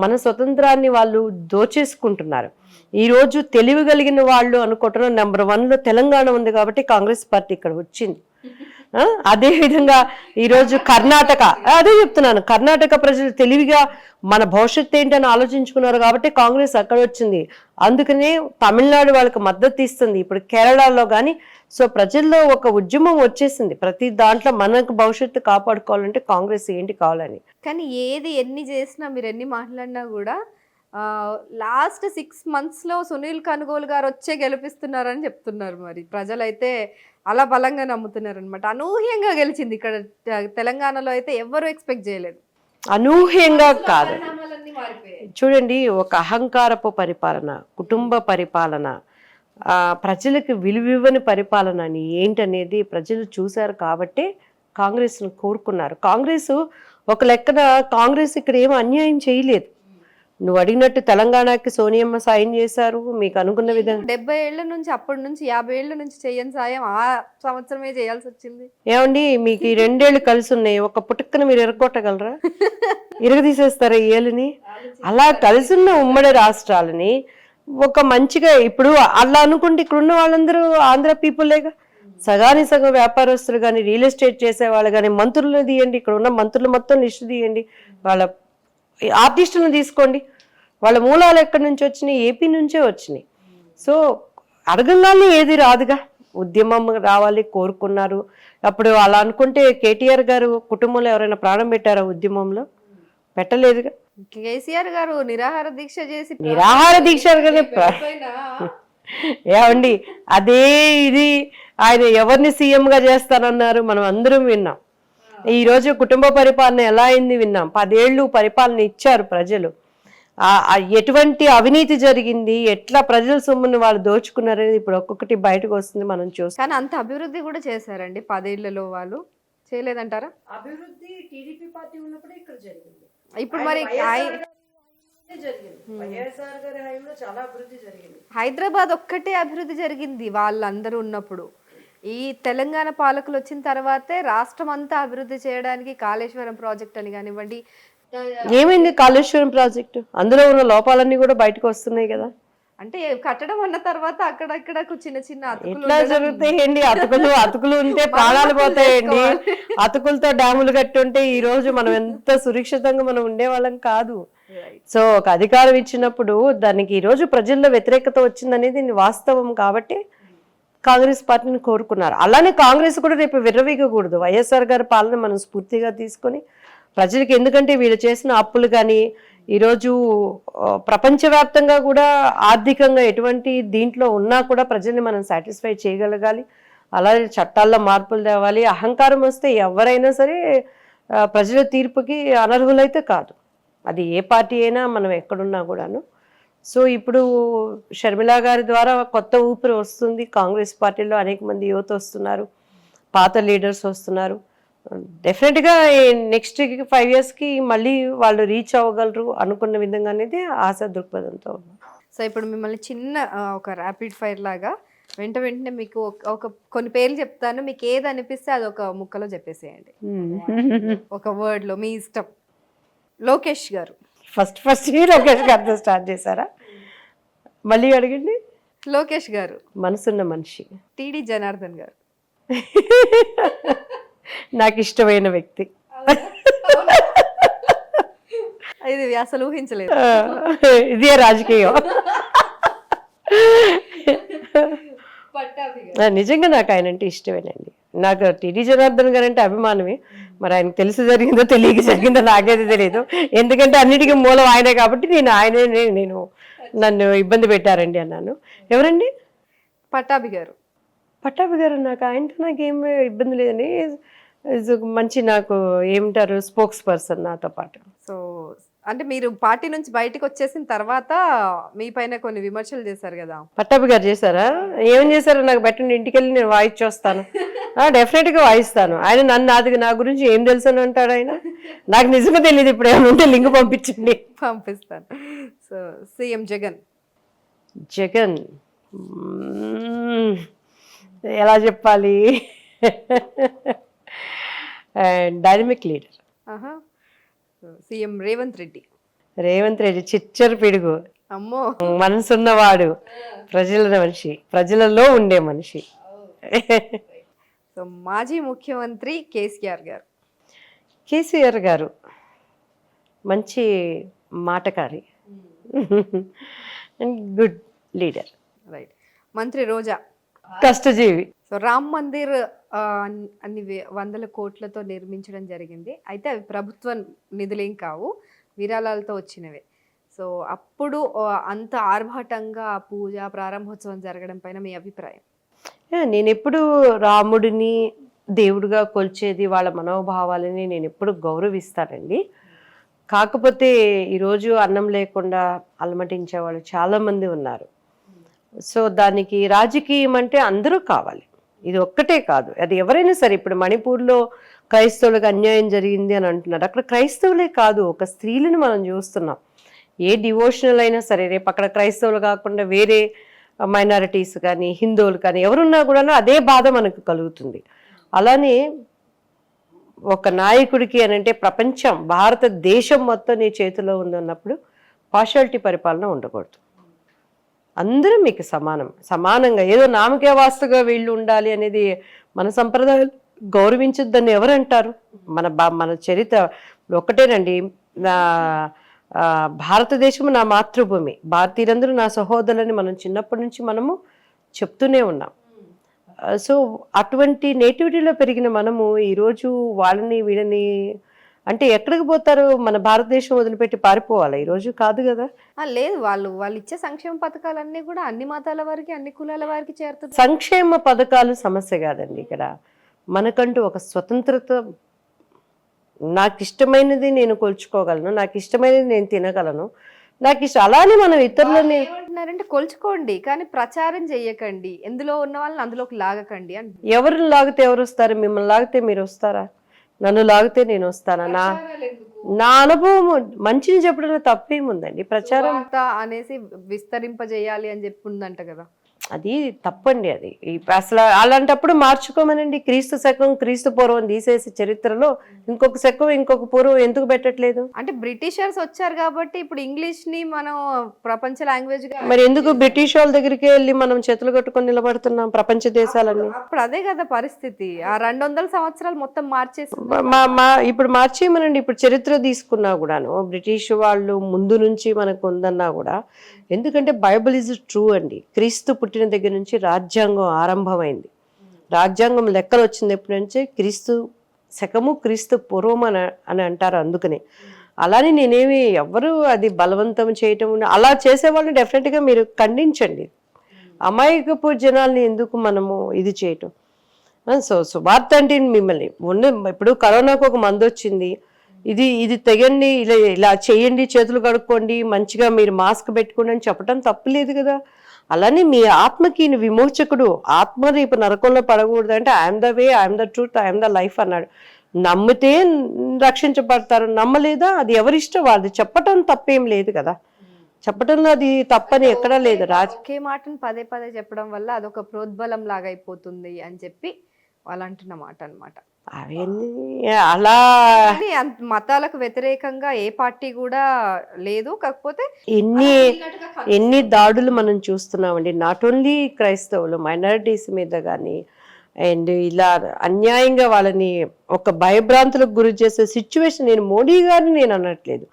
మన స్వతంత్రాన్ని వాళ్ళు దోచేసుకుంటున్నారు. ఈరోజు తెలివి కలిగిన వాళ్ళు అనుకుంటున్న నెంబర్ 1లో తెలంగాణ ఉంది కాబట్టి కాంగ్రెస్ పార్టీ ఇక్కడ వచ్చింది. అదే విధంగా ఈరోజు కర్ణాటక, అదే చెప్తున్నాను, కర్ణాటక ప్రజలు తెలివిగా మన భవిష్యత్తు ఏంటని ఆలోచించుకున్నారు కాబట్టి కాంగ్రెస్ అక్కడ వచ్చింది. అందుకనే తమిళనాడు వాళ్ళకి మద్దతు ఇస్తుంది, ఇప్పుడు కేరళలో కానీ. సో ప్రజల్లో ఒక ఉద్యమం వచ్చేసింది. ప్రతి దాంట్లో మనకు భవిష్యత్తు కాపాడుకోవాలంటే కాంగ్రెస్ ఏంటి కావాలని. కానీ ఎన్ని చేసినా, మీరు ఎన్ని మాట్లాడినా కూడా లాస్ట్ 6 monthsలో సునీల్ కనుగోలు గారు వచ్చే గెలిపిస్తున్నారని చెప్తున్నారు. మరి ప్రజలైతే అలా బలంగా నమ్ముతున్నారు అనమాట. అనూహ్యంగా గెలిచింది ఇక్కడ తెలంగాణలో, అయితే ఎవరు ఎక్స్పెక్ట్ చేయలేదు. అనూహ్యంగా కాదు, చూడండి, ఒక అహంకారపు పరిపాలన, కుటుంబ పరిపాలన, ప్రజలకు విలువివ్వని పరిపాలన అని ఏంటనేది ప్రజలు చూశారు కాబట్టి కాంగ్రెస్ను కోరుకున్నారు. కాంగ్రెస్ ఒక లెక్కన కాంగ్రెస్ ఇక్కడ ఏం అన్యాయం చేయలేదు. నువ్వు అడిగినట్టు తెలంగాణకి సోనియమ్మ సాయం చేశారు, మీకు అనుకున్న విధంగా. 70 ఏళ్ల నుంచి, అప్పటి నుంచి 50 ఏళ్ల నుంచి చేయని సాయం ఆ సంవత్సరమే చేయాల్సి వచ్చింది. ఏమండి, మీకు ఈ 2 ఏళ్ళు కలిసి ఉన్నాయి, ఒక పుట్టుకను మీరు ఎరగొట్టగలరా? ఇరగదీసేస్తారా ఈ ఏళ్ళని? అలా కలిసి ఉన్న ఉమ్మడి రాష్ట్రాలని ఒక మంచిగా, ఇప్పుడు అలా అనుకుంటే ఇక్కడున్న వాళ్ళందరూ ఆంధ్ర పీపుల్లేగా. సగం వ్యాపారస్తులు కానీ, రియల్ ఎస్టేట్ చేసేవాళ్ళు కానీ, మంత్రులను తీయండి, ఇక్కడ ఉన్న మంత్రులు మొత్తం లిస్టు తీయండి, వాళ్ళ ఆర్టిస్టులను తీసుకోండి, వాళ్ళ మూలాలు ఎక్కడి నుంచి వచ్చినాయి? ఏపీ నుంచే వచ్చినాయి. సో అడగంగానే ఏది రాదుగా, ఉద్యమం రావాలి కోరుకున్నారు. అప్పుడు అలా అనుకుంటే కేటీఆర్ గారు కుటుంబంలో ఎవరైనా ప్రాణం పెట్టారా ఉద్యమంలో? పెట్టలేదుగా. కేసీఆర్ గారు నిరాహార దీక్ష చేసి, ఏమండి, అదే ఇది ఆయన ఎవరిని సీఎంగా చేస్తానన్నారు మనం అందరం విన్నాం. ఈరోజు కుటుంబ పరిపాలన ఎలా అయింది విన్నాం. 10 ఏళ్ళు పరిపాలన ఇచ్చారు ప్రజలు. ఎటువంటి అవినీతి జరిగింది, ఎట్లా ప్రజల సొమ్మును వాళ్ళు దోచుకున్నారనేది ఇప్పుడు ఒక్కొక్కటి బయటకు వస్తుంది, మనం చూస్తాం. కానీ అంత అభివృద్ధి కూడా చేశారండి 10 ఏళ్లలో, వాళ్ళు చేయలేదంటారా? అభివృద్ధి టీడీపీ పార్టీ ఉన్నప్పుడే ఇక్కడ జరిగింది. ఇప్పుడు మరి హైదరాబాద్ ఒక్కటే అభివృద్ధి జరిగింది వాళ్ళందరూ ఉన్నప్పుడు. ఈ తెలంగాణ పాలకులు వచ్చిన తర్వాతే రాష్ట్రం అంతా అభివృద్ధి చేయడానికి కాళేశ్వరం ప్రాజెక్ట్ అని కానివ్వండి. ఏమైంది కాళేశ్వరం ప్రాజెక్టు? అందులో ఉన్న లోపాలన్నీ కూడా బయటకు వస్తున్నాయి కదా. అంటే కట్టడం అన్న తర్వాత అక్కడక్కడ చిన్న ఎట్లా జరుగుతాయండి? అతుకులు ఉంటే ప్రాణాలు పోతాయండి. అతుకులతో డ్యాములు కట్టుంటే ఈ రోజు మనం ఎంత సురక్షితంగా మనం ఉండేవాళ్ళం కాదు. సో ఒక అధికారం ఇచ్చినప్పుడు దానికి ఈ రోజు ప్రజల్లో వ్యతిరేకత వచ్చిందనేది వాస్తవం కాబట్టి కాంగ్రెస్ పార్టీని కోరుకున్నారు. అలానే కాంగ్రెస్ కూడా రేపు విర్రవీగకూడదు. వైఎస్ఆర్ గారి పాలన మనం స్ఫూర్తిగా తీసుకొని ప్రజలకి, ఎందుకంటే వీళ్ళు చేసిన అప్పులు కానీ ఈరోజు ప్రపంచవ్యాప్తంగా కూడా ఆర్థికంగా ఎటువంటి దీంట్లో ఉన్నా కూడా ప్రజల్ని మనం సాటిస్ఫై చేయగలగాలి. అలాగే చట్టాల్లో మార్పులు తేవాలి. అహంకారం వస్తే ఎవరైనా సరే ప్రజల తీర్పుకి అనర్హులైతే కాదు. అది ఏ పార్టీ అయినా, మనం ఎక్కడున్నా కూడాను. సో ఇప్పుడు షర్మిల గారి ద్వారా కొత్త ఊపిరి వస్తుంది. కాంగ్రెస్ పార్టీలో అనేక మంది యువత వస్తున్నారు, పాత లీడర్స్ వస్తున్నారు. డెఫినెట్గా నెక్స్ట్ 5 yearsకి మళ్ళీ వాళ్ళు రీచ్ అవ్వగలరు అనుకున్న విధంగా అనేది ఆశా దృక్పథంతో ఉన్నాం. సో ఇప్పుడు మిమ్మల్ని చిన్న ఒక ర్యాపిడ్ ఫైర్ లాగా వెంటనే మీకు ఒక కొన్ని పేర్లు చెప్తాను, మీకు ఏది అనిపిస్తే అది ఒక ముక్కలో చెప్పేసేయండి, ఒక వర్డ్లో మీ ఇష్టం. లోకేష్ గారు. ఫస్ట్ లోకేష్ గారితో స్టార్ట్ చేశారా? మళ్ళీ అడగండి. లోకేష్ గారు. మనసున్న మనిషి. టీడీ జనార్దన్ గారు. నాకు ఇష్టమైన వ్యక్తి. ఇది అసలు ఊహించలేదు. ఇదే రాజకీయం. నిజంగా నాకు ఆయన అంటే ఇష్టమేనండి. నాకు టీడీ జనార్దన్ గారు అంటే అభిమానమే. మరి ఆయనకు తెలిసి జరిగిందో తెలియక జరిగిందో నాకైతే తెలియదు. ఎందుకంటే అన్నిటికీ మూలం ఆయనే కాబట్టి నేను నన్ను ఇబ్బంది పెట్టారండి అన్నాను. ఎవరండి? పట్టాభి గారు. పట్టాభి గారు నాకు ఆయనతో నాకేం ఇబ్బంది లేదండి. మంచి నాకు ఏమిటారు స్పోక్స్ పర్సన్ నాతో పాటు. సో అంటే మీరు పార్టీ నుంచి బయటకు వచ్చేసిన తర్వాత మీ పైన కొన్ని విమర్శలు చేశారు కదా. పట్టాభి గారు చేశారా? ఏం చేశారో నాకు పెట్టండి, ఇంటికి వెళ్ళి నేను వాయిచ్చొస్తాను. డెఫినెట్గా వాయిస్తాను. ఆయన నా గురించి ఏం తెలుసు అని అంటాడు ఆయన. నాకు నిజంగా తెలియదు. ఇప్పుడు ఏమైనా ఉంటే లింక్ పంపించండి. పంపిస్తాను. So CM Jagan. జగన్ ఎలా చెప్పాలి, dynamic leader. CM Revanth Reddy. Revanth Reddy చిచ్చరు పిడుగు. అమ్మో. మనసున్నవాడు, ప్రజల మనిషి, ప్రజలలో ఉండే మనిషి. సో మాజీ ముఖ్యమంత్రి కేసీఆర్ గారు. కేసీఆర్ గారు మంచి మాటకారి, గుడ్ లీడర్. రైట్. మంత్రి రోజా. కష్టజీవి. సో రామ్ మందిర్ అన్ని 100 కోట్లతో నిర్మించడం జరిగింది. అయితే అవి ప్రభుత్వ నిధులేం కావు, విరాళాలతో వచ్చినవే. సో అప్పుడు అంత ఆర్భాటంగా పూజ ప్రారంభోత్సవం జరగడం పైన మీ అభిప్రాయం? నేను ఎప్పుడు రాముడిని దేవుడిగా కొల్చేది, వాళ్ళ మనోభావాలని నేను ఎప్పుడు గౌరవిస్తానండి. కాకపోతే ఈరోజు అన్నం లేకుండా అలమటించే వాళ్ళు చాలామంది ఉన్నారు. సో దానికి రాజకీయం అంటే అందరూ కావాలి, ఇది ఒక్కటే కాదు. అది ఎవరైనా సరే. ఇప్పుడు మణిపూర్లో క్రైస్తవులకు అన్యాయం జరిగింది అని అంటున్నారు. అక్కడ క్రైస్తవులే కాదు, ఒక స్త్రీలను మనం చూస్తున్నాం. ఏ డివోషనల్ అయినా సరే, రేపు అక్కడ క్రైస్తవులు కాకుండా వేరే మైనారిటీస్ కానీ హిందువులు కానీ ఎవరున్నా కూడా అదే బాధ మనకు కలుగుతుంది. అలానే ఒక నాయకుడికి అని అంటే ప్రపంచం, భారతదేశం మొత్తం నీ చేతిలో ఉందన్నప్పుడు పార్షాలిటీ పరిపాలన ఉండకూడదు. అందరూ మీకు సమానంగా ఏదో నామకే వాస్తుగా వీళ్ళు ఉండాలి అనేది మన సంప్రదాయాలు గౌరవించొద్దని ఎవరంటారు? మన చరిత్ర ఒక్కటేనండి. భారతదేశం నా మాతృభూమి, భారతీయులందరూ నా సహోదరులని మనం చిన్నప్పటి నుంచి మనము చెప్తూనే ఉన్నాం. సో అటువంటి నేటివిటీలో పెరిగిన మనము ఈరోజు వీళ్ళని అంటే ఎక్కడికి పోతారు? మన భారతదేశం వదిలిపెట్టి పారిపోవాలి ఈరోజు? కాదు కదా. లేదు, వాళ్ళు ఇచ్చే సంక్షేమ పథకాలన్నీ కూడా అన్ని మతాల వారికి, అన్ని కులాల వారికి చేరుతుంది. సంక్షేమ పథకాలు సమస్య కాదండి. ఇక్కడ మనకంటూ ఒక స్వతంత్రత, నాకు ఇష్టమైనది నేను కొలుచుకోగలను, నాకు ఇష్టమైనది నేను తినగలను, నాకు ఇష్టం. అలానే మనం ఇతరులని ఏమంటున్నారంటే కొలుచుకోండి కానీ ప్రచారం చెయ్యకండి, ఎందులో ఉన్న వాళ్ళని అందులోకి లాగకండి అని. ఎవరిని లాగితే ఎవరు వస్తారు? మిమ్మల్ని లాగితే మీరు వస్తారా? నన్ను లాగితే నేను వస్తానా? నా అనుభవం మంచిని చెప్పడంలో తప్పేముందండి. ప్రచారం అనేసి విస్తరింపజేయాలి అని చెప్పి ఉందంట కదా, అది తప్పండి. అది అసలు అలాంటప్పుడు మార్చుకోమనండి. క్రీస్తు శకం క్రీస్తు పూర్వం తీసేసి చరిత్రలో ఇంకొక శకం ఇంకొక పూర్వం ఎందుకు పెట్టట్లేదు? అంటే బ్రిటిషర్స్ వచ్చారు కాబట్టి ఇప్పుడు ఇంగ్లీష్ ని మనం ప్రపంచ లాంగ్వేజ్ గా, మరి ఎందుకు బ్రిటిష్ వాళ్ళ దగ్గరికి వెళ్ళి మనం చేతులు కట్టుకొని నిలబడుతున్నాం ప్రపంచ దేశాలన్నీ? అప్పుడు అదే కదా పరిస్థితి. ఆ 200 సంవత్సరాలు మొత్తం మార్చేసి ఇప్పుడు మార్చేయమనండి. ఇప్పుడు చరిత్ర తీసుకున్నా కూడాను బ్రిటిష్ వాళ్ళు ముందు నుంచి మనకు ఉందన్నా కూడా, ఎందుకంటే బైబిల్ ఈజ్ ట్రూ అండి. క్రీస్తు పుట్టిన దగ్గర నుంచి రాజ్యాంగం ఆరంభమైంది. రాజ్యాంగం లెక్కలు వచ్చింది ఎప్పటి నుంచి? క్రీస్తు శకము క్రీస్తు పూర్వం అని అంటారు. అందుకనే అలానే నేనేమి ఎవరు అది బలవంతం చేయటం, అలా చేసేవాళ్ళని డెఫినెట్గా మీరు ఖండించండి. అమాయకపు జనాల్ని ఎందుకు మనము ఇది చేయటం? సో సువార్త అంటే మిమ్మల్ని ఇప్పుడు కరోనాకు ఒక మందు వచ్చింది, ఇది ఇది తెగండి, ఇలా ఇలా చేయండి, చేతులు కడుక్కోండి, మంచిగా మీరు మాస్క్ పెట్టుకోండి అని చెప్పడం తప్పులేదు కదా. అలానే మీ ఆత్మకి విమోచకుడు, ఆత్మ రేపు నరకంలో పడకూడదు అంటే I'm the way, I'm the truth, I'm the life అన్నాడు. నమ్మితే రక్షించబడతారు, నమ్మలేదా అది ఎవరిష్టం వాళ్ళది. చెప్పటం తప్పేం లేదు కదా, చెప్పటంలో అది తప్పని ఎక్కడా లేదు. ఒకే మాటను పదే పదే చెప్పడం వల్ల అదొక ప్రోద్బలం లాగా అయిపోతుంది అని చెప్పి వాళ్ళు అంటున్న మాట అనమాట. అవన్నీ అలా మతాలకు వ్యతిరేకంగా ఏ పార్టీ కూడా లేదు, కాకపోతే ఎన్ని దాడులు మనం చూస్తున్నామండి. నాట్ ఓన్లీ క్రైస్తవులు, మైనారిటీస్ మీద కానీ, అండ్ ఇలా అన్యాయంగా వాళ్ళని ఒక భయభ్రాంతులకు గురి చేసే సిచ్యువేషన్. నేను మోడీ గారిని నేను అనట్లేదు,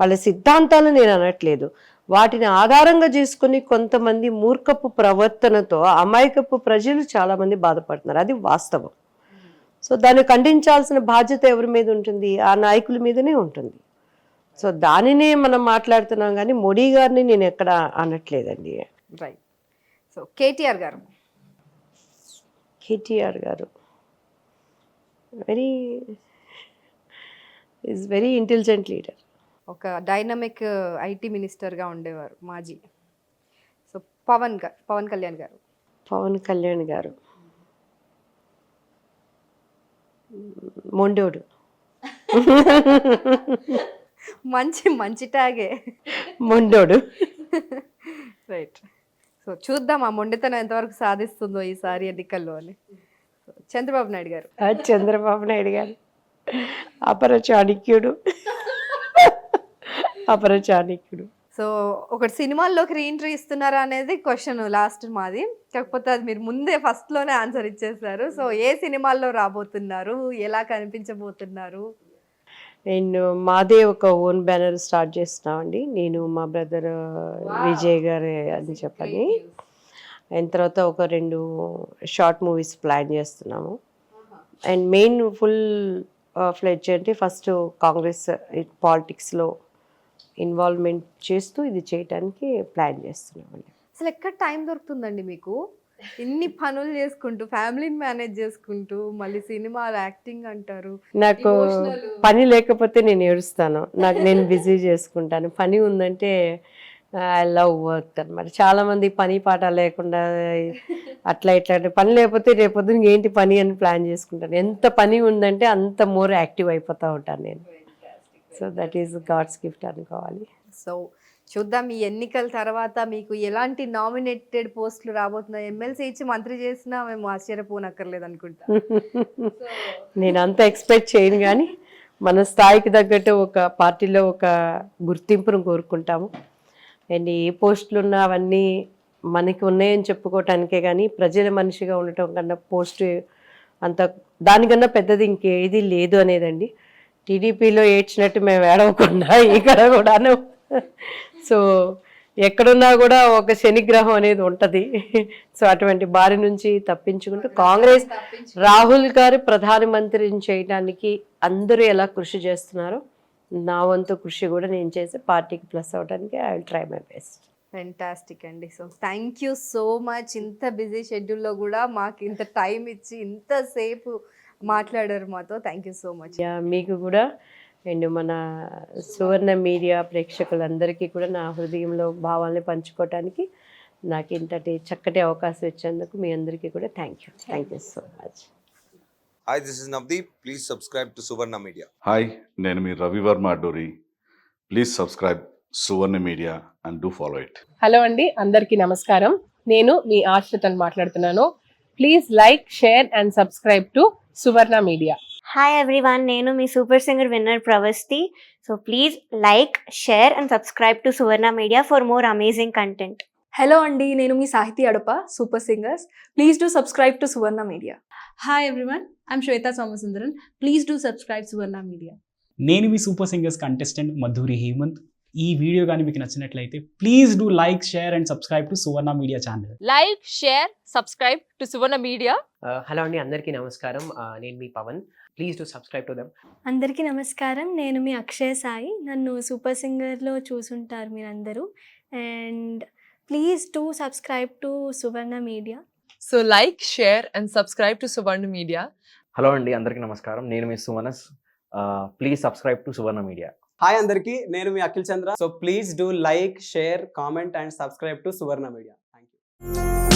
వాళ్ళ సిద్ధాంతాలను నేను అనట్లేదు, వాటిని ఆధారంగా చేసుకుని కొంతమంది మూర్ఖపు ప్రవర్తనతో అమాయకపు ప్రజలు చాలా మంది బాధపడుతున్నారు. అది వాస్తవం. సో దాన్ని ఖండించాల్సిన బాధ్యత ఎవరి మీద ఉంటుంది? ఆ నాయకుల మీదనే ఉంటుంది. సో దానినే మనం మాట్లాడుతున్నాం కానీ మోడీ గారిని నేను ఎక్కడ అనట్లేదండి. రైట్. సో కేటీఆర్ గారు వెరీ ఇంటెలిజెంట్ లీడర్, ఒక డైనమిక్ ఐటీ మినిస్టర్గా ఉండేవారు మాజీ. సో పవన్ కళ్యాణ్ గారు మొండోడు. మంచి ట్యాగే, మొండోడు. రైట్. సో చూద్దాం ఆ మొండితనం ఎంతవరకు సాధిస్తుందో ఈసారి ఎన్నికల్లో అని. చంద్రబాబు నాయుడు గారు అపరచాణిక్యుడు. సో ఒకటి సినిమాల్లోకి రీఎంట్రీ ఇస్తున్నారా అనేది క్వశ్చన్ లాస్ట్ మాది, కాకపోతే అది మీరు ముందే ఫస్ట్లోనే ఆన్సర్ ఇచ్చేసారు. సో ఏ సినిమాల్లో రాబోతున్నారు, ఎలా కనిపించబోతున్నారు? నేను మాదే ఒక ఓన్ బ్యానర్ స్టార్ట్ చేస్తున్నామండి, నేను మా బ్రదర్ విజయ్ గారు అని చెప్పని. అయిన తర్వాత ఒక 2 షార్ట్ మూవీస్ ప్లాన్ చేస్తున్నాము. అండ్ మెయిన్ ఫుల్ ఫ్లెడ్జ్ అంటే ఫస్ట్ కాంగ్రెస్ పాలిటిక్స్లో ఇన్వాల్వ్మెంట్ చేస్తూ ఇది చేయడానికి ప్లాన్ చేస్తున్నామండి. అసలు ఎక్కడ టైం దొరుకుతుందండి మీకు? ఇన్ని పనులు చేసుకుంటూ, ఫ్యామిలీని మేనేజ్ చేసుకుంటూ, మళ్ళీ సినిమాలు, యాక్టింగ్ అంటారు. నాకు పని లేకపోతే నేను ఏడుస్తాను, నేను బిజీ చేసుకుంటాను. పని ఉందంటే ఐ లవ్ వర్క్ అనమాట. చాలా మంది పని పాట లేకుండా అట్లా ఇట్లా పని లేకపోతే రేపొద్దున ఏంటి పని అని ప్లాన్ చేసుకుంటాను. ఎంత పని ఉందంటే అంత మోర్ యాక్టివ్ అయిపోతూ ఉంటాను నేను. So that is god's gift అనుకోవాలి. సో చూద్దాం ఈ ఎన్నికల తర్వాత మీకు ఎలాంటి నామినేటెడ్ పోస్టులు రాబోతున్నాయి. ఎమ్మెల్సీ ఇచ్చి మంత్రి చేసినా మేము ఆశ్చర్యపోనక్కర్లేదు అనుకుంటా. నేను అంత ఎక్స్పెక్ట్ చేయను, కానీ మన స్థాయికి తగ్గట్టు ఒక పార్టీలో ఒక గుర్తింపును కోరుకుంటాము. అండ్ ఏ పోస్టులు ఉన్నా అవన్నీ మనకి ఉన్నాయని చెప్పుకోవటానికే, కానీ ప్రజల మనిషిగా ఉండటం కన్నా పోస్టు అంత దానికన్నా పెద్దది ఇంకేది లేదు అనేదండి. టీడీపీలో ఏడ్చినట్టు మేము ఏడవకుండా ఇక్కడ కూడాను. సో ఎక్కడున్నా కూడా ఒక శనిగ్రహం అనేది ఉంటుంది. సో అటువంటి బారి నుంచి తప్పించుకుంటూ కాంగ్రెస్ రాహుల్ గారు ప్రధానమంత్రిని చేయడానికి అందరూ ఎలా కృషి చేస్తున్నారో నా వంతు కృషి కూడా నేను చేసి పార్టీకి ప్లస్ అవడానికి I will try my best. Fantastic అండి. So thank you so much. ఇంత బిజీ షెడ్యూల్లో కూడా మాకు ఇంత టైం ఇచ్చి ఇంతసేపు మాట్లాడారు మాతో. Thank you so much. మీకు కూడా అండ్ మన సువర్ణ మీడియా ప్రేక్షకులందరికీ కూడా నా హృదయంలో భావాల్ని పంచుకోవటానికి నాకు ఇంతటి చక్కటి అవకాశం ఇచ్చేందుకు మీ అందరికీ కూడా thank you so much. Hi, this is Navdeep. Please subscribe to Suvarna Media. Hi, నేను మీ Ravi Varma Adduri. Please subscribe Suvarna media and do follow it. Hello అండి, అందరికీ నమస్కారం. నేను మీ ఆశ్రితని మాట్లాడుతున్నాను. Please like, share and subscribe to Suvarna media. Hi everyone, నేను మీ super singer winner Pravasti. So please like, share and subscribe to Suvarna media for more amazing content. Hello అండి, నేను మీ Sahithi Adapa, super singers. Please do subscribe to Suvarna media. Hi everyone, I'm Shweta Somasundaran. Please do subscribe Suvarna media. నేను మీ super singers contestant Madhuri Hemanth. ఈ video కానీ మీకు నచ్చినట్లయితే please do like, share and subscribe to Suvarna media channel. Like, share, subscribe to Suvarna media. Hello అండి, అందరికీ నమస్కారం. నేను మీ Pavan. Please do subscribe to them. అందరికీ నమస్కారం, నేను మీ అక్షయ్ సాయి. నన్ను సూపర్ సింగర్లో చూసుంటారు మీరందరూ. And please do subscribe to Suvarna media. So like, share and subscribe to Suvarna media. Hello అండి, అందరికీ నమస్కారం. నేను మీ Sumanas. Please subscribe to Suvarna media. Hi అందరికీ, నేను మీ Akhil Chandra. So please do like, share, comment and subscribe to Suvarna media. Thank you.